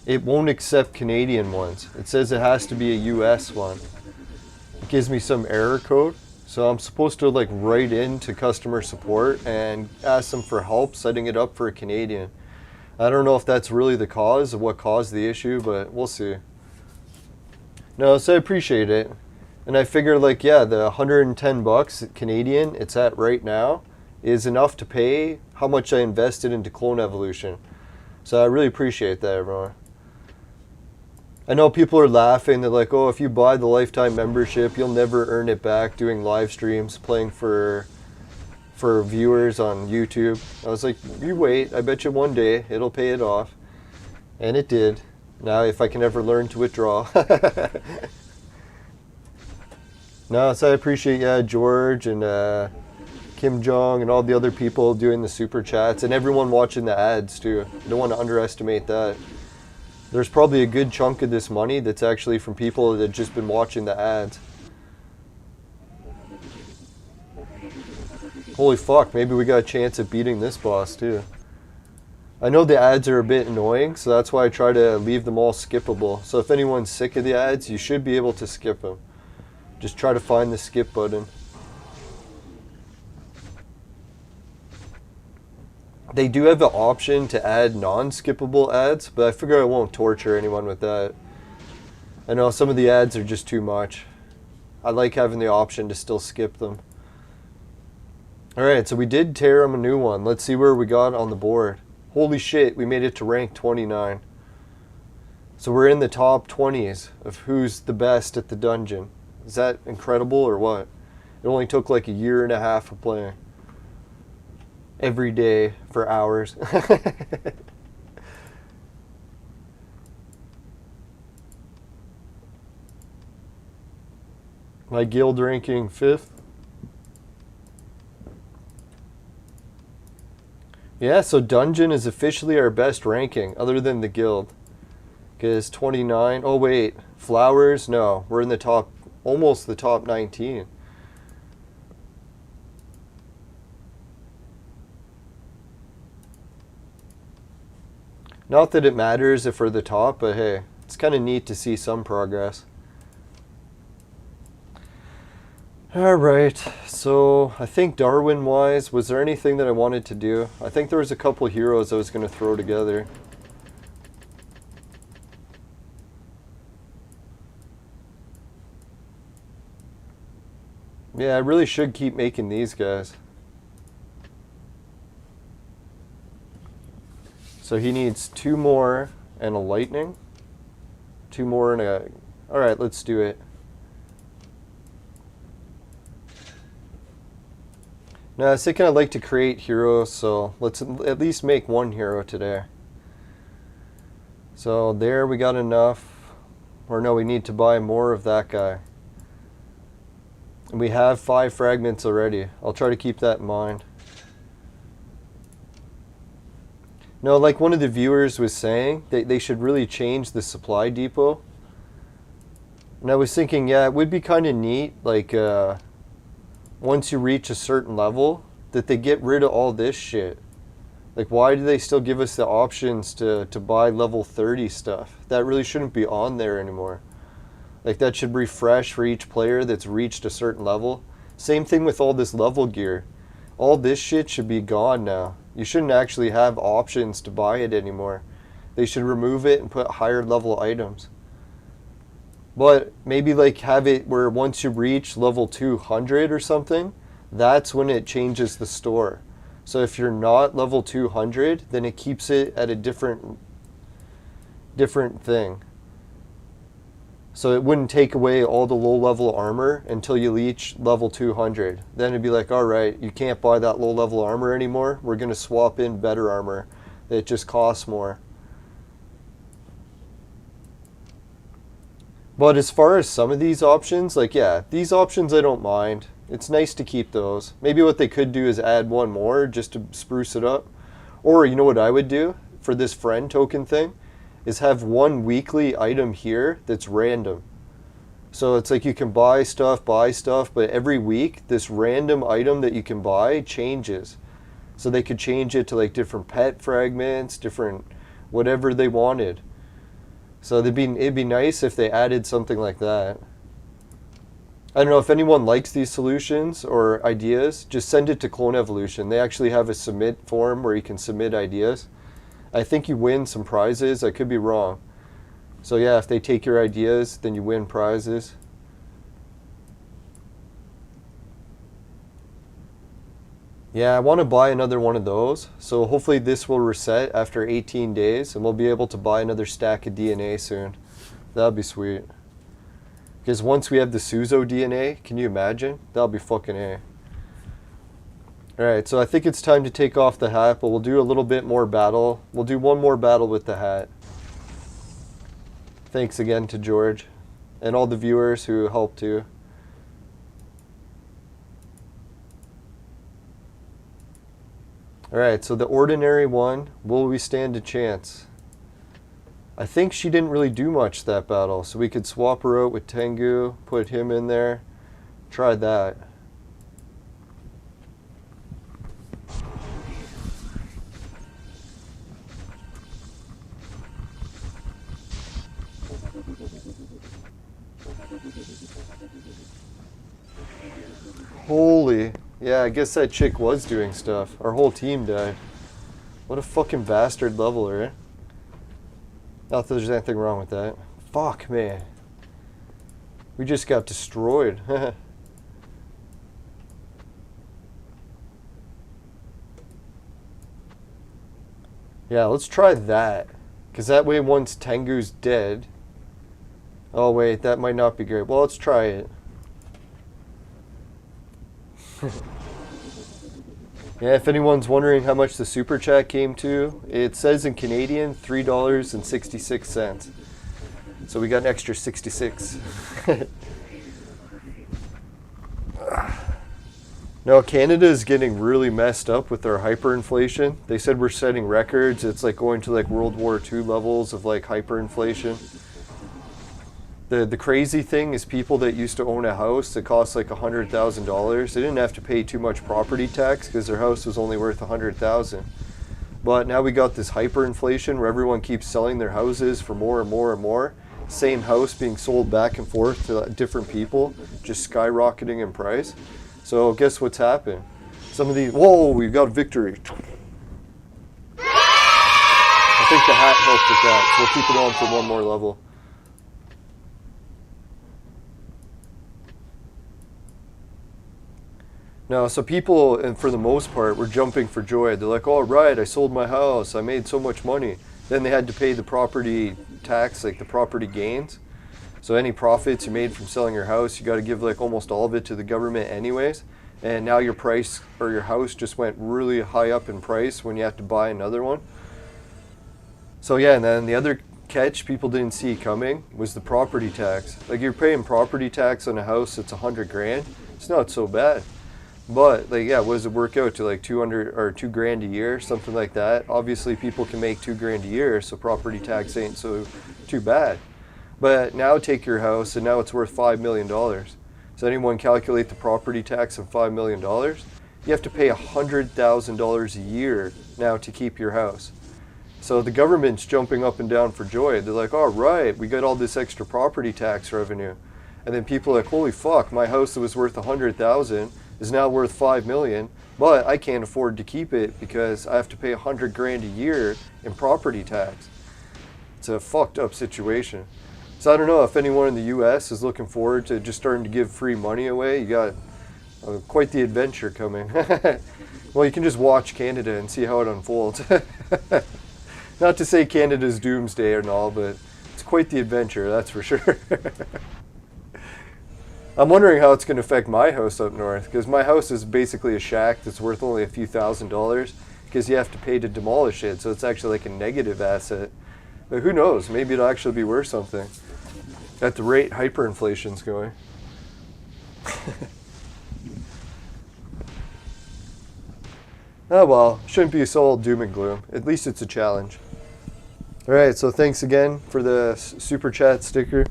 it won't accept Canadian ones. It says it has to be a US one. It gives me some error code. So I'm supposed to like write into customer support and ask them for help setting it up for a Canadian. I don't know if that's really the cause of what caused the issue, but we'll see. No, so I appreciate it. And I figure like, yeah, the 110 bucks Canadian it's at right now is enough to pay how much I invested into Clone Evolution. So I really appreciate that, everyone. I know people are laughing. They're like, oh, if you buy the lifetime membership, you'll never earn it back doing live streams, playing for viewers on YouTube. I was like, you wait. I bet you one day it'll pay it off. And it did. Now, if I can ever learn to withdraw. No, so I appreciate, George and Kim Jong and all the other people doing the super chats and everyone watching the ads, too. I don't want to underestimate that. There's probably a good chunk of this money that's actually from people that have just been watching the ads. Holy fuck, maybe we got a chance at beating this boss too. I know the ads are a bit annoying, so that's why I try to leave them all skippable. So if anyone's sick of the ads, you should be able to skip them. Just try to find the skip button. They do have the option to add non-skippable ads, but I figure I won't torture anyone with that. I know some of the ads are just too much. I like having the option to still skip them. Alright, so we did tear him a new one. Let's see where we got on the board. Holy shit, we made it to rank 29. So we're in the top 20s of who's the best at the dungeon. Is that incredible or what? It only took like a year and a half of playing. Every day for hours. My guild ranking 5th. Yeah, so dungeon is officially our best ranking other than the guild. Because 29, oh wait, flowers, no, we're in the top, almost the top 19. Not that it matters if we're the top, but hey, it's kind of neat to see some progress. Alright, so I think Darwin-wise, was there anything that I wanted to do? I think there was a couple heroes I was going to throw together. Yeah, I really should keep making these guys. So he needs 2 more and a lightning. 2 more and a... Alright, let's do it. Now, I was thinking I'd like to create heroes, so let's at least make 1 hero today. So there we got enough. Or no, we need to buy more of that guy. And we have 5 fragments already. I'll try to keep that in mind. No, like one of the viewers was saying, they should really change the supply depot. And I was thinking, yeah, it would be kind of neat, like, once you reach a certain level, that they get rid of all this shit. Like, why do they still give us the options to buy level 30 stuff? That really shouldn't be on there anymore. Like, that should refresh for each player that's reached a certain level. Same thing with all this level gear. All this shit should be gone now. You shouldn't actually have options to buy it anymore. They should remove it and put higher level items. But maybe like have it where once you reach level 200 or something, that's when it changes the store. So if you're not level 200, then it keeps it at a different thing. So it wouldn't take away all the low level armor until you reach level 200. Then it'd be like, alright, you can't buy that low level armor anymore. We're going to swap in better armor. It just costs more. But as far as some of these options, like yeah, these options I don't mind. It's nice to keep those. Maybe what they could do is add one more just to spruce it up. Or you know what I would do for this friend token thing is have one weekly item here that's random. So it's like you can buy stuff, but every week this random item that you can buy changes. So they could change it to like different pet fragments, different whatever they wanted. So it'd be nice if they added something like that. I don't know if anyone likes these solutions or ideas, just send it to Clone Evolution. They actually have a submit form where you can submit ideas. I think you win some prizes. I could be wrong. So yeah, if they take your ideas, then you win prizes. Yeah, I want to buy another one of those. So hopefully this will reset after 18 days and we'll be able to buy another stack of DNA soon. That'd be sweet. Because once we have the Suzo DNA, can you imagine? That'll be fucking A. Alright, so I think it's time to take off the hat, but we'll do a little bit more battle. We'll do one more battle with the hat. Thanks again to George and all the viewers who helped too. Alright, so the ordinary one, will we stand a chance? I think she didn't really do much that battle, so we could swap her out with Tengu, put him in there, try that. Holy, yeah, I guess that chick was doing stuff. Our whole team died. What a fucking bastard leveler, eh? Not that there's anything wrong with that. Fuck, man. We just got destroyed. Yeah, let's try that. Because that way once Tengu's dead... Oh wait, that might not be great. Well, let's try it. Yeah, if anyone's wondering how much the super chat came to, it says in Canadian $3.66. So we got an extra 66. No, Canada is getting really messed up with their hyperinflation. They said we're setting records. It's like going to like World War II levels of like hyperinflation. The crazy thing is people that used to own a house that cost like $100,000, they didn't have to pay too much property tax because their house was only worth $100,000. But now we got this hyperinflation where everyone keeps selling their houses for more and more and more. Same house being sold back and forth to different people, just skyrocketing in price. So guess what's happened? Some of these, whoa, we've got a victory. I think the hat helped with that, so we'll keep it on for one more level. No, so people, and for the most part, were jumping for joy. They're like, all right, I sold my house. I made so much money. Then they had to pay the property tax, like the property gains. So any profits you made from selling your house, you got to give like almost all of it to the government anyways. And now your price or your house just went really high up in price when you have to buy another one. So yeah, and then the other catch people didn't see coming was the property tax. Like you're paying property tax on a house that's 100 grand. It's not so bad. But like, yeah, what does it work out to, like 200 or $2 grand a year, something like that? Obviously people can make $2 grand a year, so property tax ain't so too bad. But now take your house and now it's worth $5 million. Does anyone calculate the property tax of $5 million? You have to pay $100,000 a year now to keep your house. So the government's jumping up and down for joy. They're like, all right, we got all this extra property tax revenue. And then people are like, holy fuck, my house that was worth $100,000 is now worth $5 million, but I can't afford to keep it because I have to pay 100 grand a year in property tax. It's a fucked up situation. So I don't know if anyone in the US is looking forward to just starting to give free money away. You got quite the adventure coming. Well, you can just watch Canada and see how it unfolds. Not to say Canada's doomsday and all, but it's quite the adventure, that's for sure. I'm wondering how it's going to affect my house up north, because my house is basically a shack that's worth only a few $1,000s because you have to pay to demolish it, so it's actually like a negative asset. But who knows, maybe it'll actually be worth something at the rate hyperinflation's going. Oh well, shouldn't be so all doom and gloom. At least it's a challenge. Alright, so thanks again for the super chat sticker.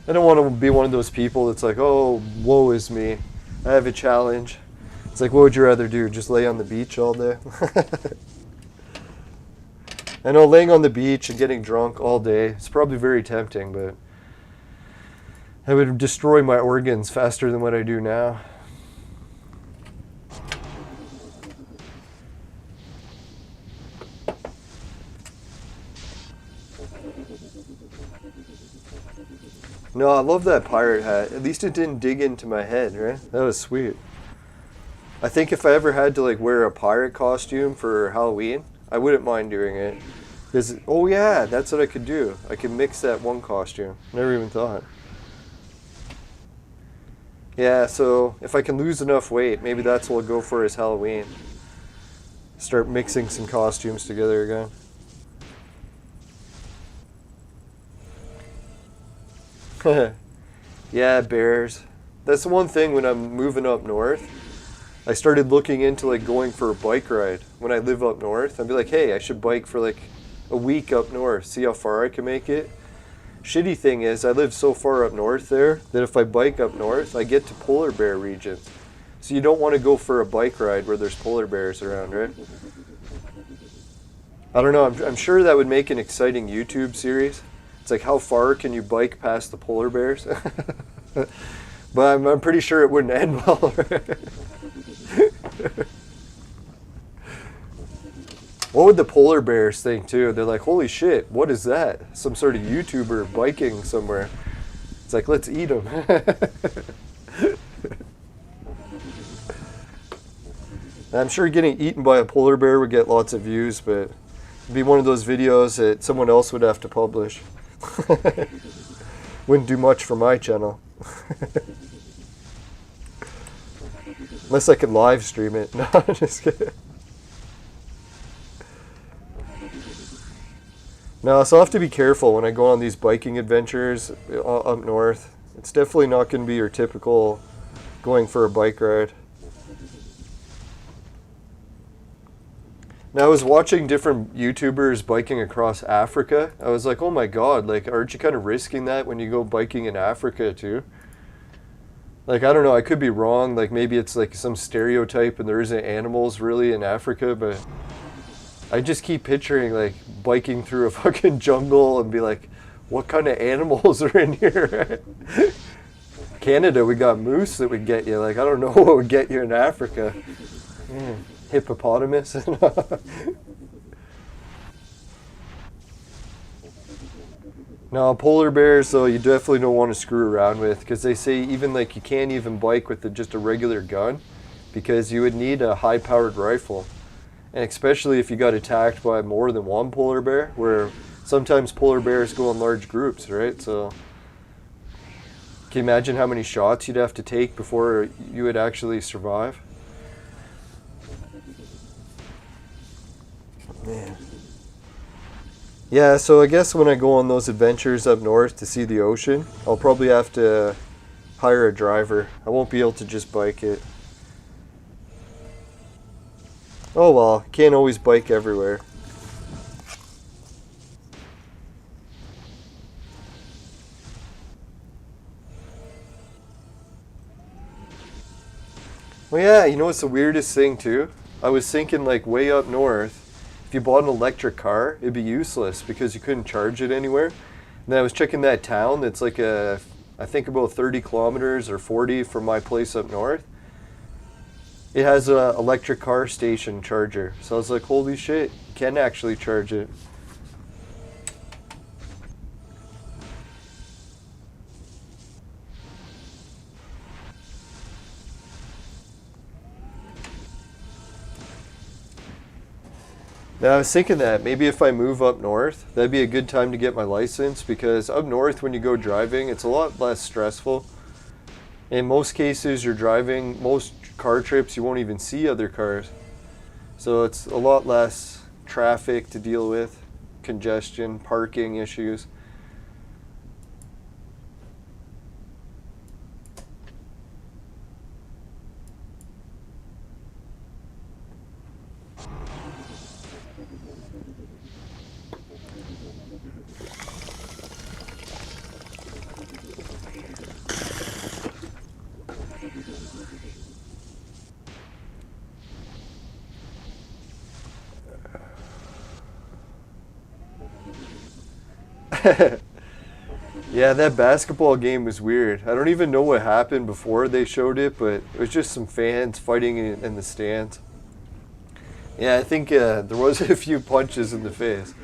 I don't want to be one of those people that's like, oh, woe is me. I have a challenge. It's like, what would you rather do? Just lay on the beach all day? I know laying on the beach and getting drunk all day, it's probably very tempting, but I would destroy my organs faster than what I do now. No, I love that pirate hat. At least it didn't dig into my head, right? That was sweet. I think if I ever had to like wear a pirate costume for Halloween, I wouldn't mind doing it. Because, oh yeah, that's what I could do. I could mix that one costume. Never even thought. Yeah, so if I can lose enough weight, maybe that's what I'll go for as Halloween. Start mixing some costumes together again. Yeah, bears. That's the one thing when I'm moving up north. I started looking into like going for a bike ride when I live up north. I'd be like, hey, I should bike for like a week up north, see how far I can make it. Shitty thing is, I live so far up north there that if I bike up north, I get to polar bear region. So you don't want to go for a bike ride where there's polar bears around, right? I don't know, I'm sure that would make an exciting YouTube series. It's like, how far can you bike past the polar bears? But I'm pretty sure it wouldn't end well. What would the polar bears think too? They're like, holy shit, what is that? Some sort of YouTuber biking somewhere. It's like, let's eat them. I'm sure getting eaten by a polar bear would get lots of views, but it'd be one of those videos that someone else would have to publish. Wouldn't do much for my channel. Unless I could live stream it. No, I'm just kidding. No, so I'll have to be careful when I go on these biking adventures up north. It's definitely not going to be your typical going for a bike ride. Now, I was watching different YouTubers biking across Africa. I was like, oh my god, like, aren't you kind of risking that when you go biking in Africa too? Like, I don't know, I could be wrong. Like, maybe it's like some stereotype and there isn't animals really in Africa, but I just keep picturing like biking through a fucking jungle and be like, what kind of animals are in here? Canada, we got moose that would get you. Like, I don't know what would get you in Africa. Hippopotamus. No, polar bears, though, you definitely don't want to screw around with, because they say even like you can't even bike with just a regular gun, because you would need a high-powered rifle. And especially if you got attacked by more than one polar bear, where sometimes polar bears go in large groups, right? So can you imagine how many shots you'd have to take before you would actually survive? Man. Yeah, so I guess when I go on those adventures up north to see the ocean, I'll probably have to hire a driver. I won't be able to just bike it. Oh well, can't always bike everywhere. Well, yeah, you know what's the weirdest thing too? I was thinking like way up north, if you bought an electric car, it'd be useless because you couldn't charge it anywhere. And then I was checking that town that's like I think about 30 kilometers or 40 from my place up north. It has a electric car station charger. So I was like, holy shit, you can actually charge it. Now I was thinking that maybe if I move up north, that'd be a good time to get my license, because up north when you go driving, it's a lot less stressful. In most cases, you're driving, most car trips, you won't even see other cars. So it's a lot less traffic to deal with, congestion, parking issues. Yeah, that basketball game was weird. I don't even know what happened before they showed it, but it was just some fans fighting in the stands. Yeah, I think there was a few punches in the face.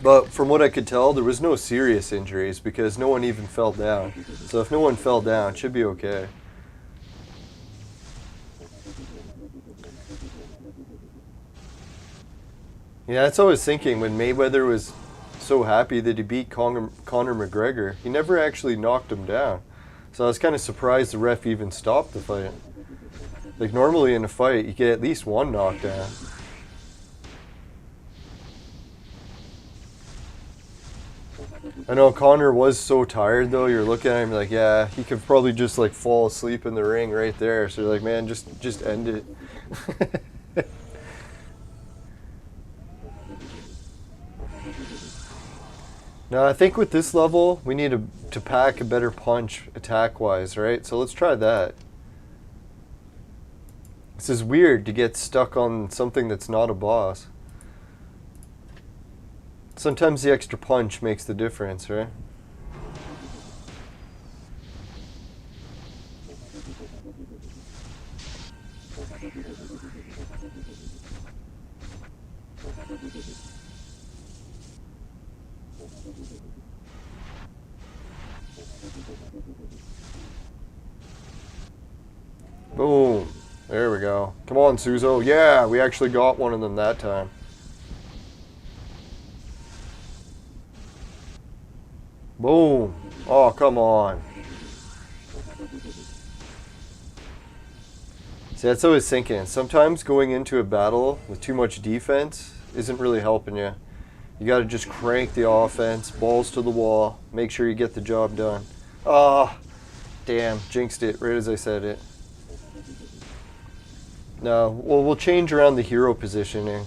But from what I could tell, there was no serious injuries because no one even fell down. So if no one fell down, it should be okay. Yeah, that's what I was thinking when Mayweather was so happy that he beat Conor McGregor. He never actually knocked him down. So I was kind of surprised the ref even stopped the fight. Like normally in a fight, you get at least one knockdown. I know Conor was so tired though. You're looking at him like, yeah, he could probably just like fall asleep in the ring right there. So you're like, man, just end it. Now I think with this level, we need to pack a better punch attack-wise, right? So let's try that. This is weird to get stuck on something that's not a boss. Sometimes the extra punch makes the difference, right? Boom. There we go. Come on, Suzo. Yeah, we actually got one of them that time. Boom. Oh, come on. See, that's what I was thinking. Sometimes going into a battle with too much defense isn't really helping you. You got to just crank the offense, balls to the wall, make sure you get the job done. Ah, oh, damn, jinxed it right as I said it. No, well, we'll change around the hero positioning.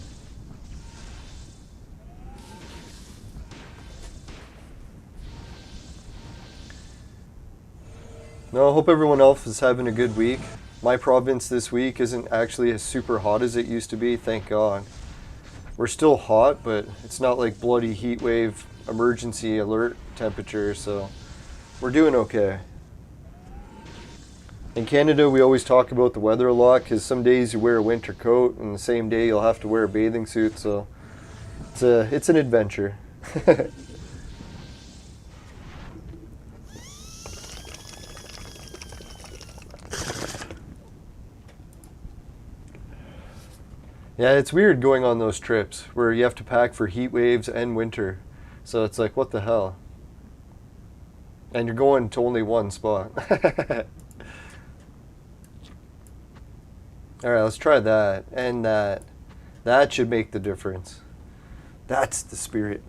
No, I hope everyone else is having a good week. My province this week isn't actually as super hot as it used to be, thank God. We're still hot, but it's not like bloody heat wave emergency alert temperature, so we're doing okay. In Canada, we always talk about the weather a lot because some days you wear a winter coat and the same day you'll have to wear a bathing suit, so it's an adventure. Yeah, it's weird going on those trips where you have to pack for heat waves and winter. So it's like, what the hell? And you're going to only one spot. Alright, let's try that. And that. That should make the difference. That's the spirit.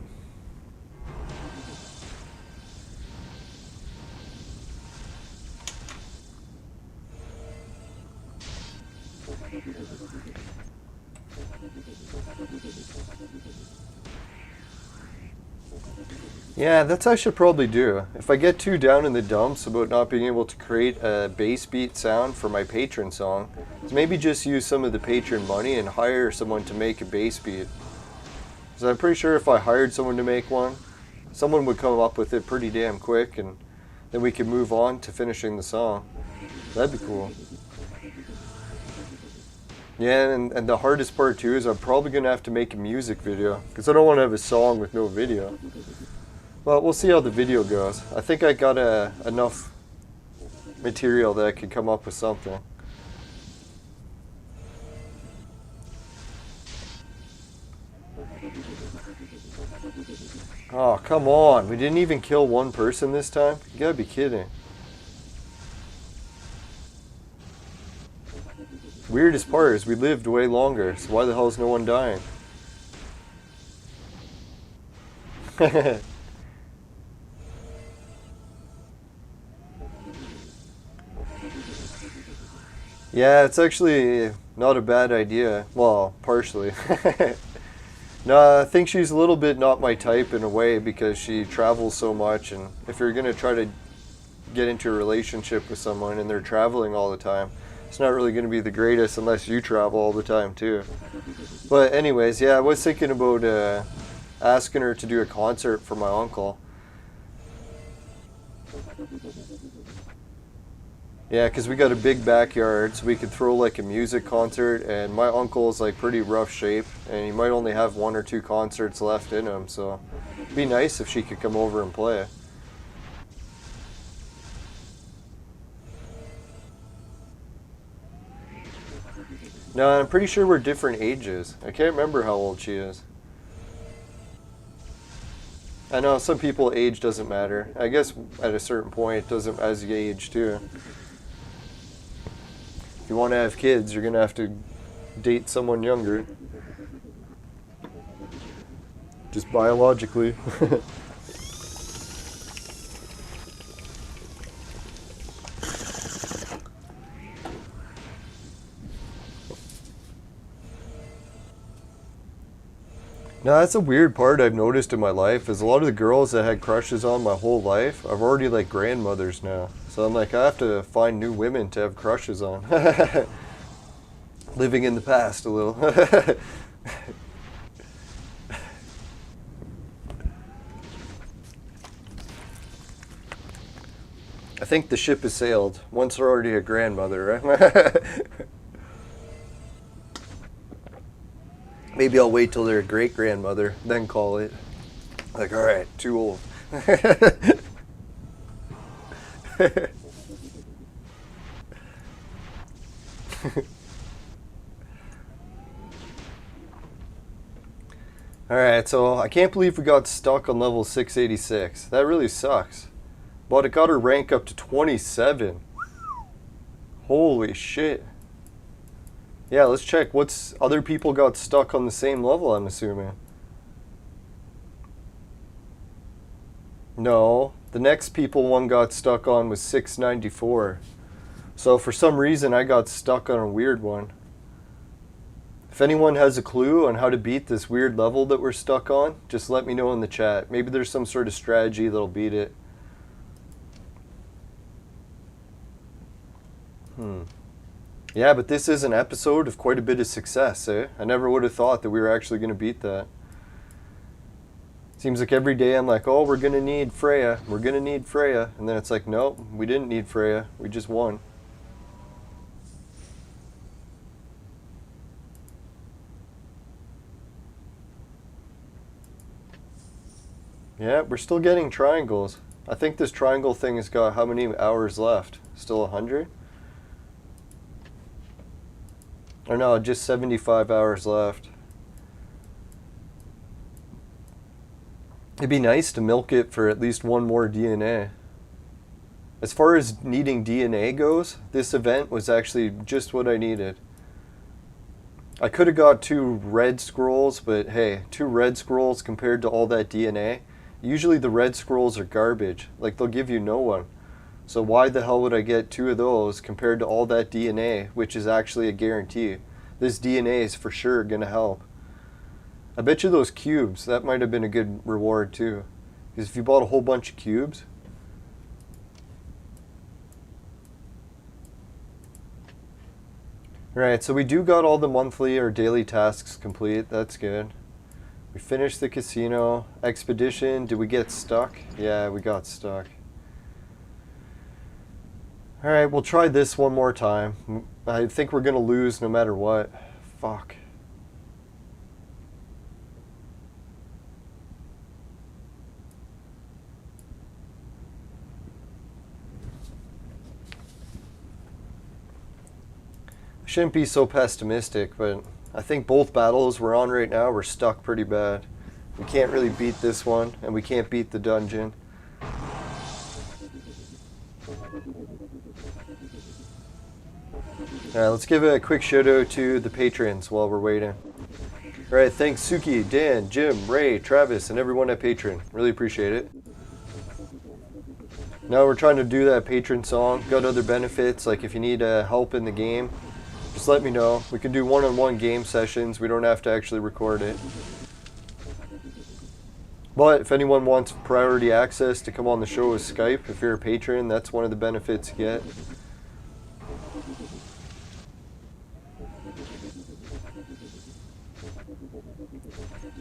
Yeah, that's what I should probably do. If I get too down in the dumps about not being able to create a bass beat sound for my patron song, is maybe just use some of the patron money and hire someone to make a bass beat. Because I'm pretty sure if I hired someone to make one, someone would come up with it pretty damn quick, and then we could move on to finishing the song. That'd be cool. Yeah, and the hardest part too is I'm probably going to have to make a music video, because I don't want to have a song with no video. Well, we'll see how the video goes. I think I got enough material that I could come up with something. Oh, come on. We didn't even kill one person this time? You gotta be kidding. Weirdest part is we lived way longer, so why the hell is no one dying? Yeah, it's actually not a bad idea. Well, partially. No, I think she's a little bit not my type in a way because she travels so much, and if you're going to try to get into a relationship with someone and they're traveling all the time, it's not really going to be the greatest unless you travel all the time too. But anyways, yeah, I was thinking about asking her to do a concert for my uncle. Yeah, because we got a big backyard, so we could throw like a music concert, and my uncle is like pretty rough shape, and he might only have 1 or 2 concerts left in him, so it'd be nice if she could come over and play. No, I'm pretty sure we're different ages. I can't remember how old she is. I know some people age doesn't matter. I guess at a certain point it doesn't as you age too. If you want to have kids, you're gonna have to date someone younger. Just biologically. Now that's a weird part I've noticed in my life is a lot of the girls that had crushes on my whole life are already like grandmothers now. So I'm like, I have to find new women to have crushes on. Living in the past a little. I think the ship has sailed. Once they're already a grandmother, right? Maybe I'll wait till they're a great-grandmother, then call it. Like, alright, too old. Alright, so I can't believe we got stuck on level 686. That really sucks. But it got her rank up to 27. Holy shit. Yeah, let's check what's other people got stuck on the same level, I'm assuming. No, the next people one got stuck on was 694. So for some reason I got stuck on a weird one. If anyone has a clue on how to beat this weird level that we're stuck on, just let me know in the chat. Maybe there's some sort of strategy that'll beat it. Yeah, but this is an episode of quite a bit of success, eh? I never would have thought that we were actually going to beat that. Seems like every day I'm like, oh, we're going to need Freya. We're going to need Freya. And then it's like, nope, we didn't need Freya. We just won. Yeah, we're still getting triangles. I think this triangle thing has got how many hours left? Still 100? Or no, just 75 hours left. It'd be nice to milk it for at least one more DNA. As far as needing DNA goes, this event was actually just what I needed. I could have got 2 red scrolls, but hey, 2 red scrolls compared to all that DNA. Usually the red scrolls are garbage. Like, they'll give you no one. So why the hell would I get 2 of those compared to all that DNA, which is actually a guarantee? This DNA is for sure going to help. I bet you those cubes, that might have been a good reward too. Because if you bought a whole bunch of cubes... Right, so we do got all the monthly or daily tasks complete. That's good. We finished the casino. Expedition, did we get stuck? Yeah, we got stuck. Alright, we'll try this one more time. I think we're going to lose no matter what. Fuck. I shouldn't be so pessimistic, but I think both battles we're on right now, we're stuck pretty bad. We can't really beat this one, and we can't beat the dungeon. Alright, let's give a quick shout out to the patrons while we're waiting. Alright, thanks Suki, Dan, Jim, Ray, Travis, and everyone at Patreon. Really appreciate it. Now we're trying to do that patron song. Got other benefits, like if you need help in the game, just let me know. We can do one-on-one game sessions. We don't have to actually record it. But if anyone wants priority access to come on the show with Skype, if you're a patron, that's one of the benefits you get.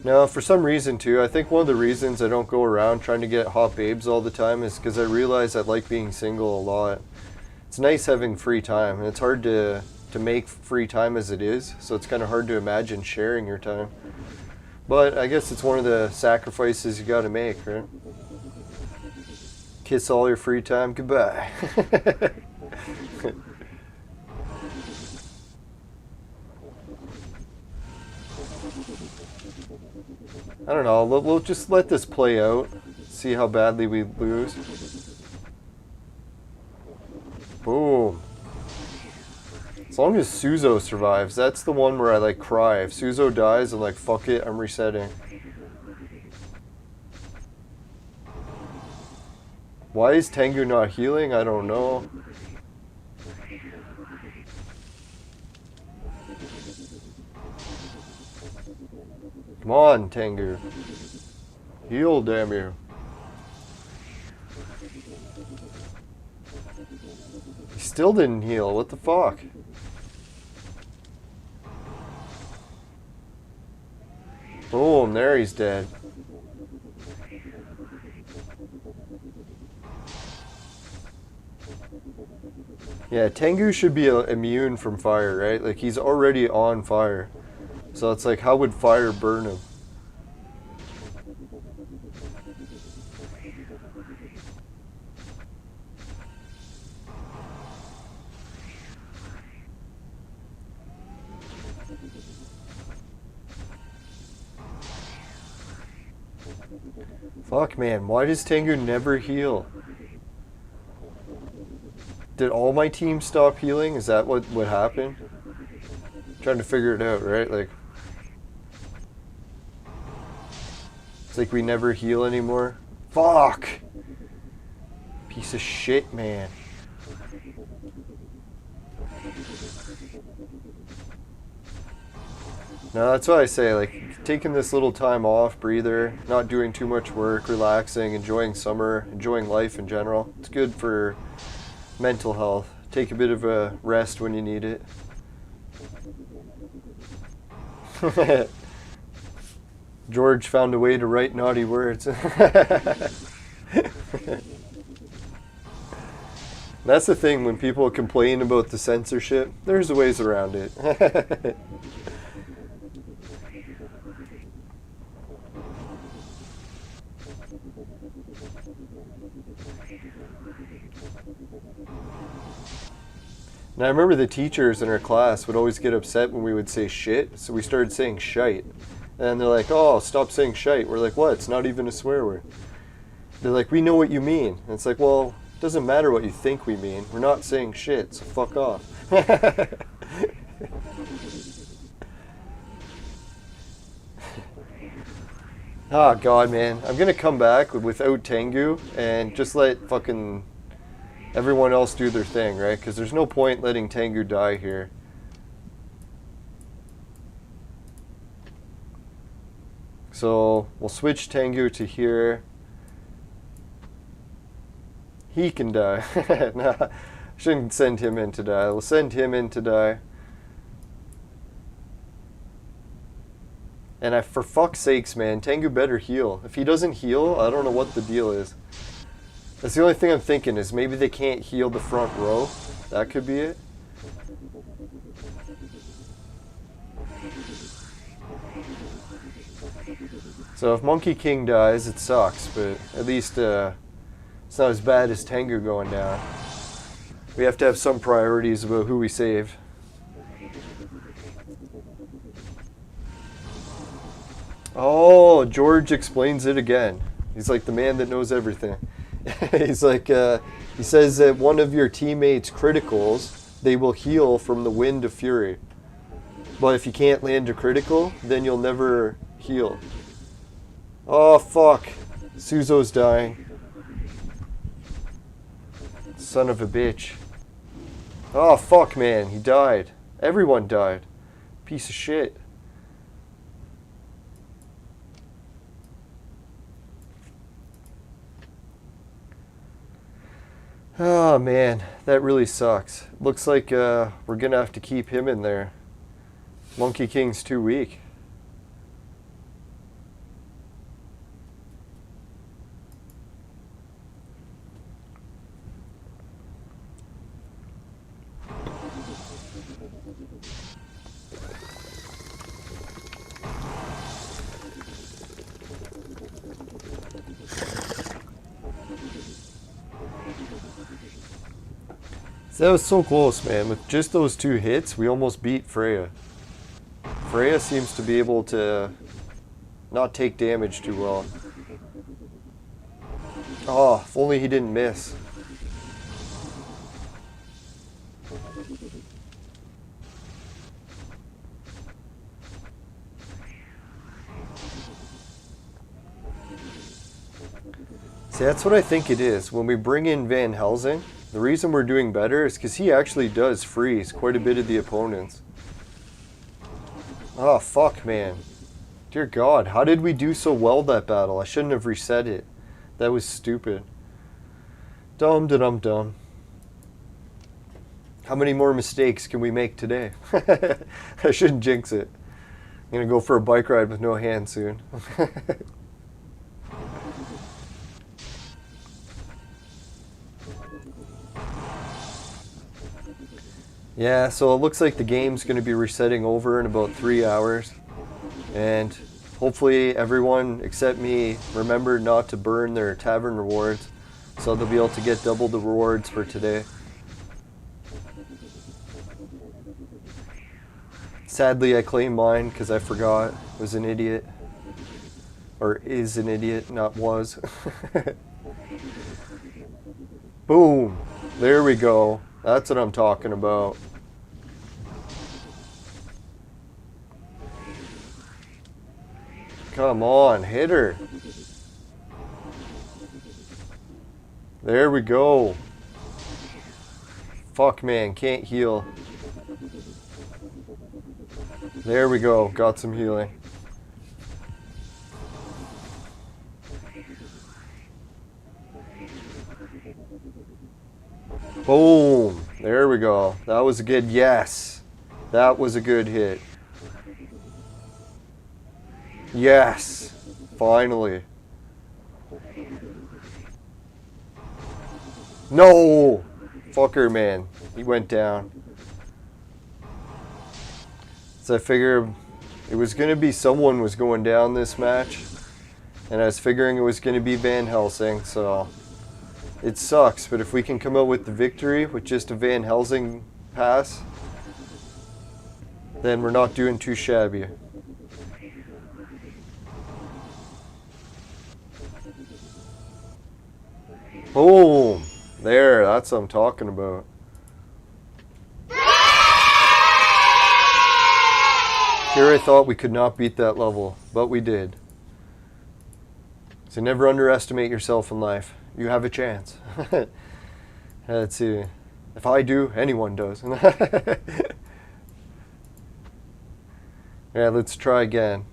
Now, for some reason too, I think one of the reasons I don't go around trying to get hot babes all the time is because I realize I like being single a lot. It's nice having free time, and it's hard to make free time as it is, so it's kind of hard to imagine sharing your time. But I guess it's one of the sacrifices you gotta make, right? Kiss all your free time goodbye. I don't know, we'll just let this play out, see how badly we lose. Boom. As long as Suzo survives, that's the one where I like cry. If Suzo dies, I'm like, fuck it, I'm resetting. Why is Tengu not healing? I don't know. Come on, Tengu. Heal, damn you. He still didn't heal. What the fuck? Boom, there he's dead. Yeah, Tengu should be immune from fire, right? Like, he's already on fire. So it's like, how would fire burn him? Fuck, man, why does Tengu never heal? Did all my team stop healing? Is that what happened? I'm trying to figure it out, right? Like, it's like we never heal anymore. Fuck! Piece of shit, man. No, that's why I say, like, taking this little time off, breather, not doing too much work, relaxing, enjoying summer, enjoying life in general. It's good for mental health. Take a bit of a rest when you need it. George found a way to write naughty words. That's the thing, when people complain about the censorship, there's ways around it. And I remember the teachers in our class would always get upset when we would say shit, so we started saying shite. And they're like, oh, stop saying shite. We're like, what? It's not even a swear word. They're like, we know what you mean. And it's like, well, it doesn't matter what you think we mean. We're not saying shit, so fuck off. Oh, God, man. I'm going to come back without Tengu and just let fucking everyone else do their thing, right? Because there's no point letting Tengu die here. So we'll switch Tengu to here. He can die. Nah, shouldn't send him in to die. We'll send him in to die. And for fuck's sakes, man, Tengu better heal. If he doesn't heal, I don't know what the deal is. That's the only thing I'm thinking, is maybe they can't heal the front row. That could be it. So if Monkey King dies, it sucks, but at least it's not as bad as Tengu going down. We have to have some priorities about who we save. Oh, George explains it again. He's like the man that knows everything. He's like, he says that one of your teammates' criticals, they will heal from the Wind of Fury. But if you can't land a critical, then you'll never heal. Oh, fuck. Suzo's dying. Son of a bitch. Oh, fuck, man. He died. Everyone died. Piece of shit. Oh man, that really sucks. Looks like we're gonna have to keep him in there. Monkey King's too weak. That was so close, man. With just those 2 hits, we almost beat Freya. Freya seems to be able to not take damage too well. Oh, if only he didn't miss. See, that's what I think it is. When we bring in Van Helsing, the reason we're doing better is because he actually does freeze quite a bit of the opponents. Oh, fuck, man. Dear God, how did we do so well that battle? I shouldn't have reset it. That was stupid. Dum-da-dum-dum. How many more mistakes can we make today? I shouldn't jinx it. I'm going to go for a bike ride with no hands soon. Yeah, so it looks like the game's going to be resetting over in about 3 hours. And hopefully everyone except me remembered not to burn their tavern rewards. So they'll be able to get double the rewards for today. Sadly, I claimed mine because I forgot. Was an idiot. Or is an idiot, not was. Boom. There we go. That's what I'm talking about. Come on, hit her. There we go. Fuck, man, can't heal. There we go, got some healing. Boom. There we go. That was a good, yes. That was a good hit. Yes. Finally. No. Fucker, man. He went down. So I figured it was going to be someone was going down this match. And I was figuring it was going to be Van Helsing, so it sucks, but if we can come out with the victory with just a Van Helsing pass, then we're not doing too shabby. Boom! There, that's what I'm talking about. Here I thought we could not beat that level, but we did. So never underestimate yourself in life. You have a chance. Let's see. If I do, anyone does. Yeah, let's try again.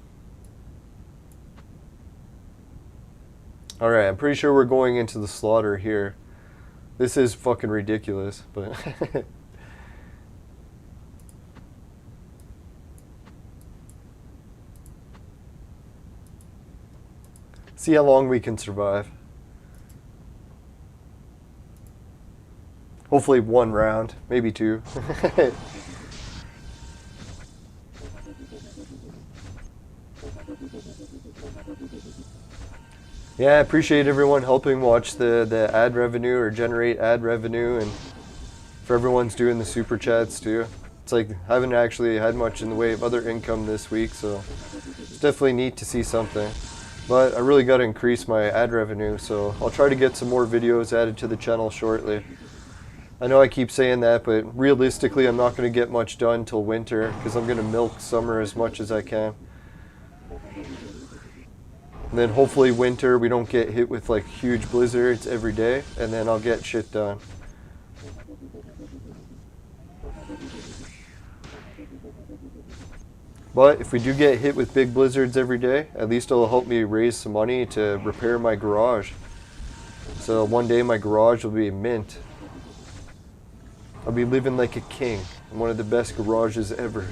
Alright, I'm pretty sure we're going into the slaughter here. This is fucking ridiculous, but... See how long we can survive. Hopefully 1 round, maybe 2. Yeah, I appreciate everyone helping watch the ad revenue or generate ad revenue, and for everyone's doing the super chats too. It's like I haven't actually had much in the way of other income this week, so it's definitely neat to see something. But I really got to increase my ad revenue, so I'll try to get some more videos added to the channel shortly. I know I keep saying that, but realistically I'm not going to get much done till winter because I'm going to milk summer as much as I can. And then hopefully winter we don't get hit with like huge blizzards every day, and then I'll get shit done. But if we do get hit with big blizzards every day, at least it'll help me raise some money to repair my garage. So one day my garage will be mint. I'll be living like a king in one of the best garages ever.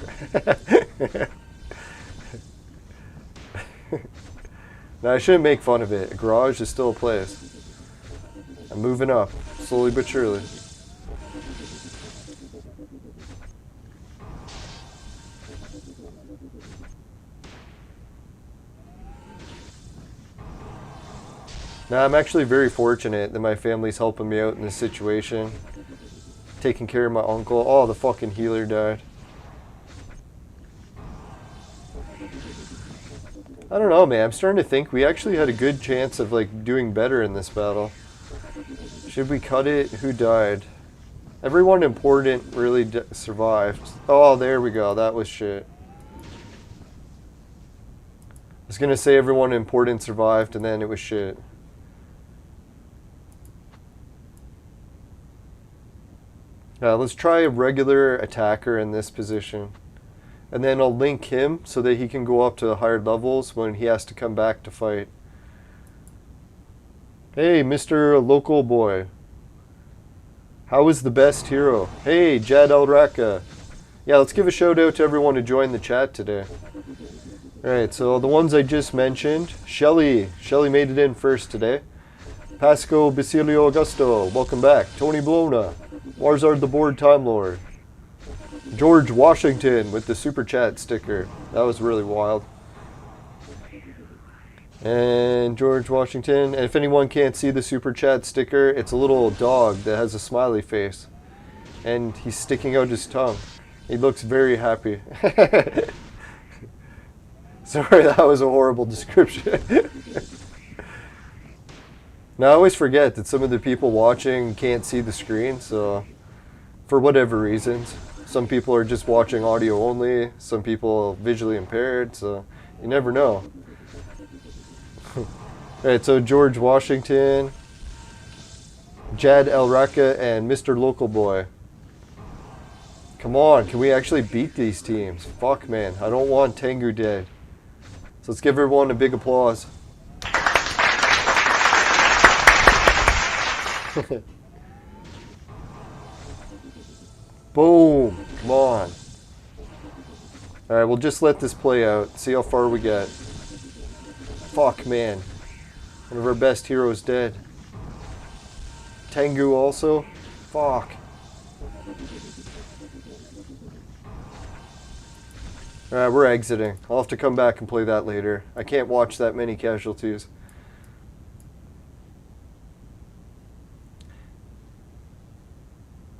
Now, I shouldn't make fun of it. A garage is still a place. I'm moving up, slowly but surely. Now, I'm actually very fortunate that my family's helping me out in this situation. Taking care of my uncle. Oh, the fucking healer died. I don't know, man. I'm starting to think we actually had a good chance of like doing better in this battle. Should we cut it? Who died? Everyone important really survived. Oh, there we go. That was shit. I was gonna say everyone important survived, and then it was shit. Let's try a regular attacker in this position. And then I'll link him so that he can go up to higher levels when he has to come back to fight. Hey, Mr. Local Boy. How is the best hero? Hey, Jade Alraka. Yeah, let's give a shout out to everyone who joined the chat today. Alright, so the ones I just mentioned. Shelly. Shelly made it in first today. Pasco Basilio Augusto. Welcome back. Tony Bologna. Warzard the Board Time Lord. George Washington with the super chat sticker. That was really wild. And George Washington. And if anyone can't see the super chat sticker, it's a little dog that has a smiley face. And he's sticking out his tongue. He looks very happy. Sorry, that was a horrible description. Now, I always forget that some of the people watching can't see the screen, so for whatever reasons. Some people are just watching audio only, some people are visually impaired, so you never know. Alright, so George Washington, Jade Alraka, and Mr. Local Boy. Come on, can we actually beat these teams? Fuck, man, I don't want Tengu dead. So let's give everyone a big applause. Boom! Come on. Alright, we'll just let this play out. See how far we get. Fuck, man. One of our best heroes dead. Tengu also? Fuck. Alright, we're exiting. I'll have to come back and play that later. I can't watch that many casualties.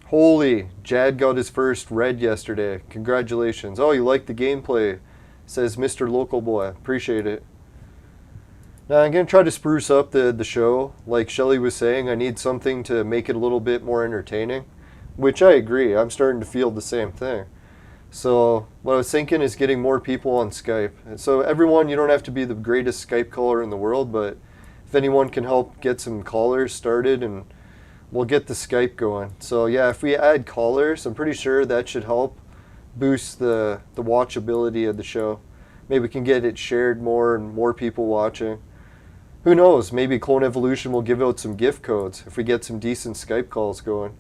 Holy, Jade got his first red yesterday. Congratulations. Oh, you like the gameplay, says Mr. Local Boy. Appreciate it. Now, I'm going to try to spruce up the show. Like Shelly was saying, I need something to make it a little bit more entertaining. Which I agree. I'm starting to feel the same thing. So, what I was thinking is getting more people on Skype. So, everyone, you don't have to be the greatest Skype caller in the world, but if anyone can help get some callers started, and we'll get the Skype going. So yeah, if we add callers, I'm pretty sure that should help boost the watchability of the show. Maybe we can get it shared more and more people watching. Who knows, maybe Clone Evolution will give out some gift codes if we get some decent Skype calls going.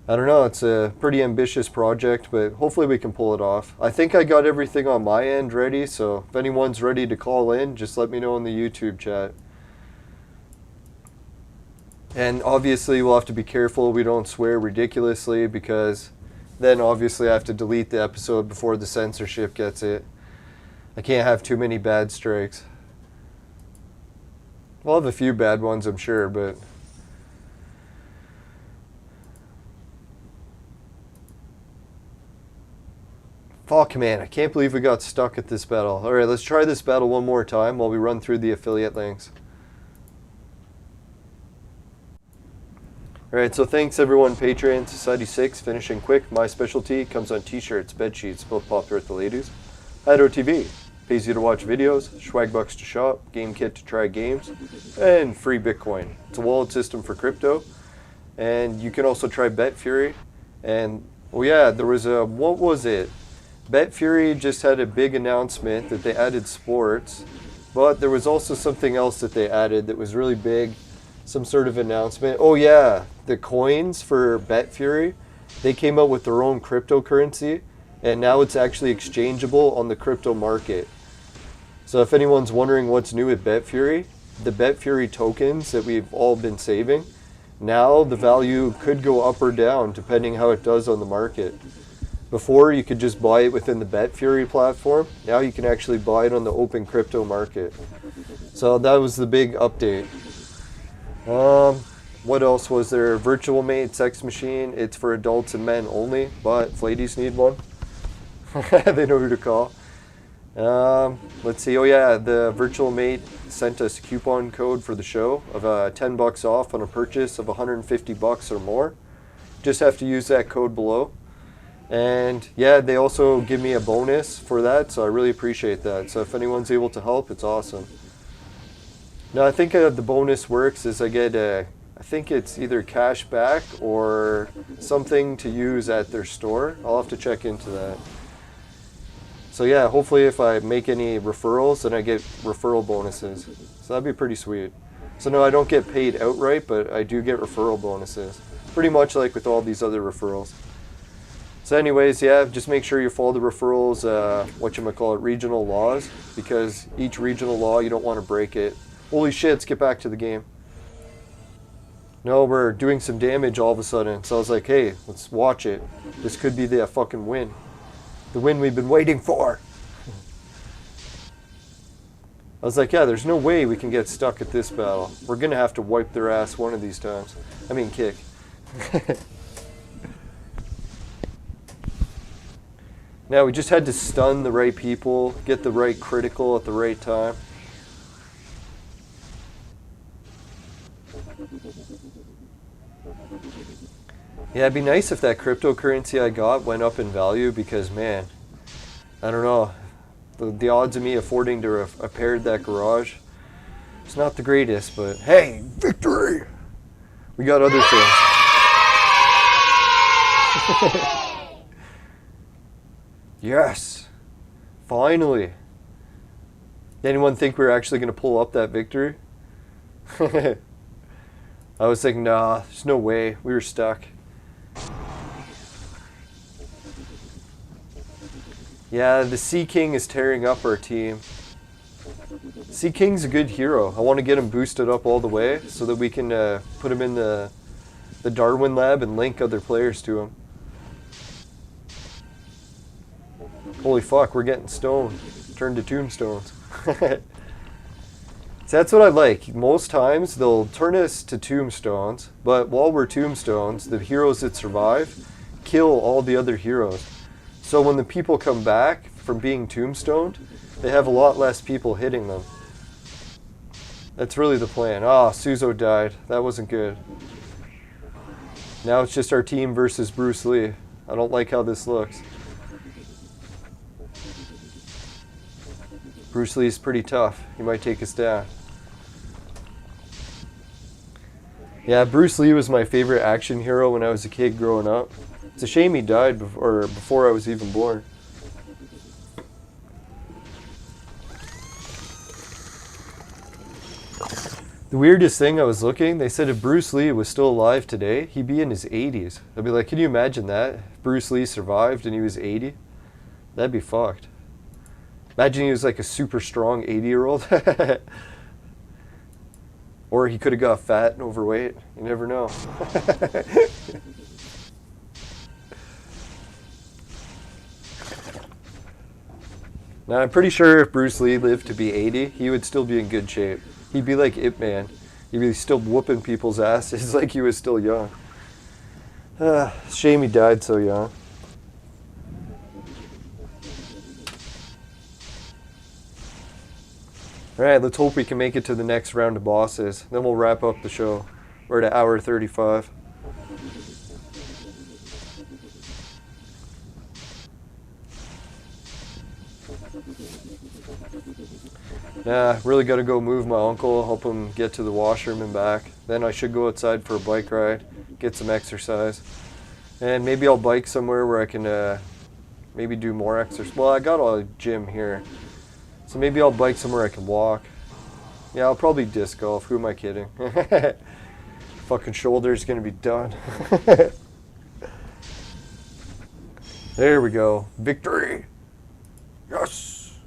I don't know, it's a pretty ambitious project, but hopefully we can pull it off. I think I got everything on my end ready, so if anyone's ready to call in, just let me know in the YouTube chat. And obviously we'll have to be careful we don't swear ridiculously, because then obviously I have to delete the episode before the censorship gets it. I can't have too many bad strikes. We'll have a few bad ones, I'm sure, but... Fuck, man, I can't believe we got stuck at this battle. Alright, let's try this battle one more time while we run through the affiliate links. Alright, so thanks everyone, Patreon, Society 6, finishing quick. My specialty comes on t-shirts, bed sheets, both popular with the ladies. Hydro TV, pays you to watch videos, Swagbucks to shop, GameKit to try games, and free Bitcoin. It's a wallet system for crypto, and you can also try BetFury. And, oh yeah, there was a, what was it? BetFury just had a big announcement that they added sports, but there was also something else that they added that was really big. Some sort of announcement. Oh yeah, the coins for BetFury, they came out with their own cryptocurrency, and now it's actually exchangeable on the crypto market. So if anyone's wondering what's new at BetFury, the BetFury tokens that we've all been saving, now the value could go up or down depending how it does on the market. Before, you could just buy it within the BetFury platform. Now you can actually buy it on the open crypto market. So that was the big update. What else was there? Virtual Mate Sex Machine. It's for adults and men only, but if ladies need one, they know who to call. Let's see. Oh yeah, the Virtual Mate sent us a coupon code for the show of $10 off on a purchase of $150 or more. Just have to use that code below. And yeah, they also give me a bonus for that, so I really appreciate that. So if anyone's able to help, it's awesome. Now I think the bonus works is I get I think it's either cash back or something to use at their store. I'll have to check into that. So yeah, hopefully if I make any referrals, then I get referral bonuses. So that'd be pretty sweet. So no, I don't get paid outright, but I do get referral bonuses. Pretty much like with all these other referrals. So anyways, yeah, just make sure you follow the referrals, regional laws, because each regional law, you don't want to break it. Holy shit, let's get back to the game. No, we're doing some damage all of a sudden. So I was like, hey, let's watch it. This could be the fucking win. The win we've been waiting for. I was like, yeah, there's no way we can get stuck at this battle. We're going to have to wipe their ass one of these times. I mean, kick. Now, we just had to stun the right people, get the right critical at the right time. Yeah, it'd be nice if that cryptocurrency I got went up in value because, man, I don't know. The odds of me affording to repair that garage, it's not the greatest, but hey, victory! We got other things. Yes! Finally! Anyone think we were actually going to pull up that victory? I was thinking, nah, there's no way. We were stuck. Yeah, the Sea King is tearing up our team. Sea King's a good hero. I want to get him boosted up all the way so that we can put him in the Darwin lab and link other players to him. Holy fuck, we're getting stoned. Turned to tombstones. So that's what I like. Most times they'll turn us to tombstones, but while we're tombstones, the heroes that survive kill all the other heroes. So when the people come back from being tombstoned, they have a lot less people hitting them. That's really the plan. Ah, Suzo died. That wasn't good. Now it's just our team versus Bruce Lee. I don't like how this looks. Bruce Lee's pretty tough. He might take us down. Yeah, Bruce Lee was my favorite action hero when I was a kid growing up. It's a shame he died before I was even born. The weirdest thing, I was looking, they said if Bruce Lee was still alive today, he'd be in his 80s. I'd be like, can you imagine that? If Bruce Lee survived and he was 80? That'd be fucked. Imagine he was like a super strong 80-year-old. Or he could have got fat and overweight. You never know. Now, I'm pretty sure if Bruce Lee lived to be 80, he would still be in good shape. He'd be like Ip Man. He'd be still whooping people's asses like he was still young. Shame he died so young. Alright, let's hope we can make it to the next round of bosses. Then we'll wrap up the show. We're at hour 35. Nah, really gotta go move my uncle, help him get to the washroom and back. Then I should go outside for a bike ride, get some exercise. And maybe I'll bike somewhere where I can maybe do more exercise. Well, I got a gym here. So maybe I'll bike somewhere I can walk. Yeah, I'll probably disc golf. Who am I kidding? Fucking shoulder's gonna be done. There we go. Victory! Yes!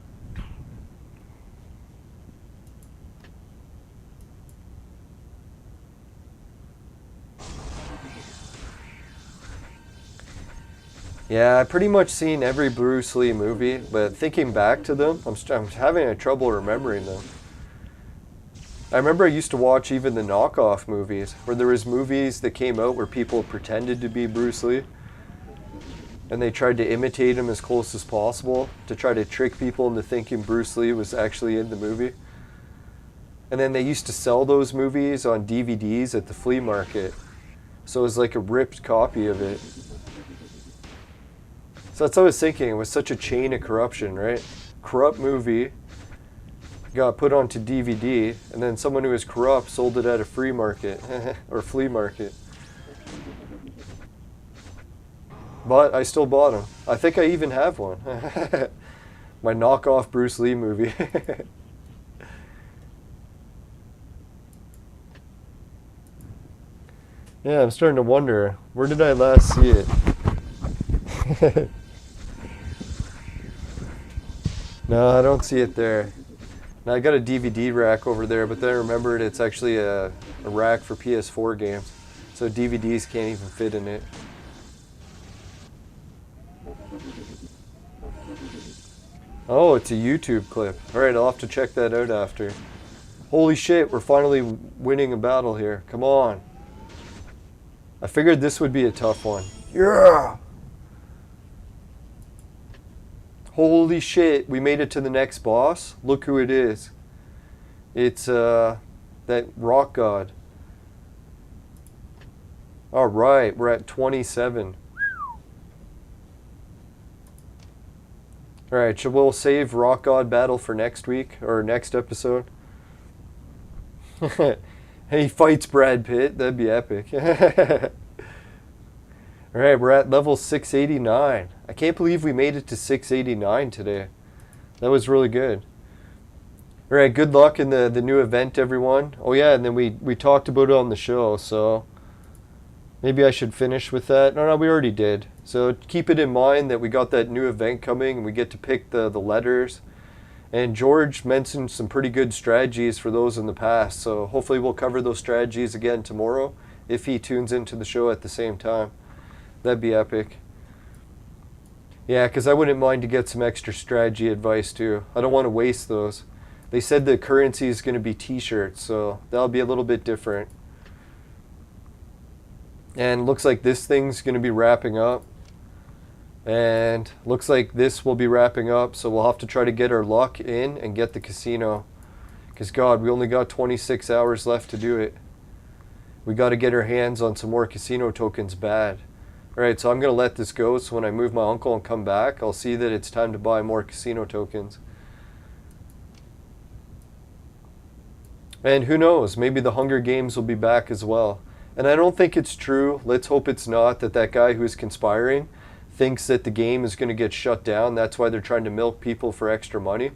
Yeah, I've pretty much seen every Bruce Lee movie, but thinking back to them, I'm having a trouble remembering them. I remember I used to watch even the knockoff movies, where there was movies that came out where people pretended to be Bruce Lee, and they tried to imitate him as close as possible to try to trick people into thinking Bruce Lee was actually in the movie. And then they used to sell those movies on DVDs at the flea market, so it was like a ripped copy of it. So that's what I was thinking. It was such a chain of corruption, right? Corrupt movie got put onto DVD, and then someone who was corrupt sold it at a free market or flea market. But I still bought them. I think I even have one. My knockoff Bruce Lee movie. Yeah, I'm starting to wonder, where did I last see it? No, I don't see it there. Now I got a DVD rack over there, but then I remembered it's actually a rack for PS4 games, so DVDs can't even fit in it. Oh, it's a YouTube clip. Alright, I'll have to check that out after. Holy shit, we're finally winning a battle here. Come on. I figured this would be a tough one. Yeah! Holy shit, we made it to the next boss. Look who it is. It's that rock god. Alright, we're at 27. Alright, so we'll save rock god battle for next week, or next episode. He fights Brad Pitt, that'd be epic. Alright, we're at level 689. I can't believe we made it to 689 today. That was really good. Alright, good luck in the new event, everyone. Oh yeah, and then we talked about it on the show, so maybe I should finish with that. No, we already did. So keep it in mind that we got that new event coming, and we get to pick the letters. And George mentioned some pretty good strategies for those in the past, so hopefully we'll cover those strategies again tomorrow if he tunes into the show at the same time. That'd be epic. Yeah, because I wouldn't mind to get some extra strategy advice too. I don't want to waste those. They said the currency is going to be t-shirts, so that'll be a little bit different. And looks like this thing's going to be wrapping up. And looks like this will be wrapping up, so we'll have to try to get our luck in and get the casino. Because God, we only got 26 hours left to do it. We got to get our hands on some more casino tokens bad. Alright, so I'm going to let this go, so when I move my uncle and come back, I'll see that it's time to buy more casino tokens. And who knows, maybe the Hunger Games will be back as well. And I don't think it's true, let's hope it's not, that guy who's conspiring thinks that the game is going to get shut down. That's why they're trying to milk people for extra money.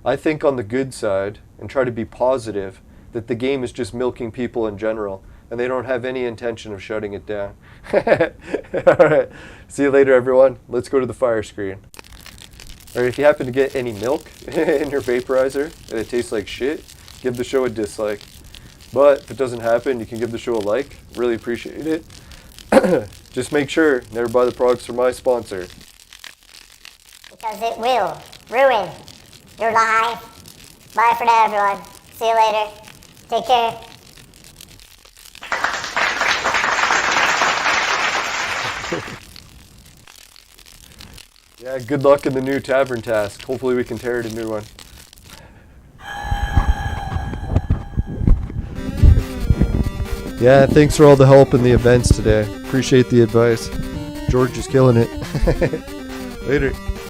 I think on the good side, and try to be positive, that the game is just milking people in general. And they don't have any intention of shutting it down. Alright, see you later everyone. Let's go to the fire screen. Alright, if you happen to get any milk in your vaporizer and it tastes like shit, give the show a dislike. But if it doesn't happen, you can give the show a like. Really appreciate it. Just make sure, never buy the products from my sponsor. Because it will ruin your life. Bye for now, everyone. See you later. Take care. Yeah, good luck in the new tavern task. Hopefully we can tear it a new one. Yeah, thanks for all the help in the events today. Appreciate the advice. George is killing it. Later.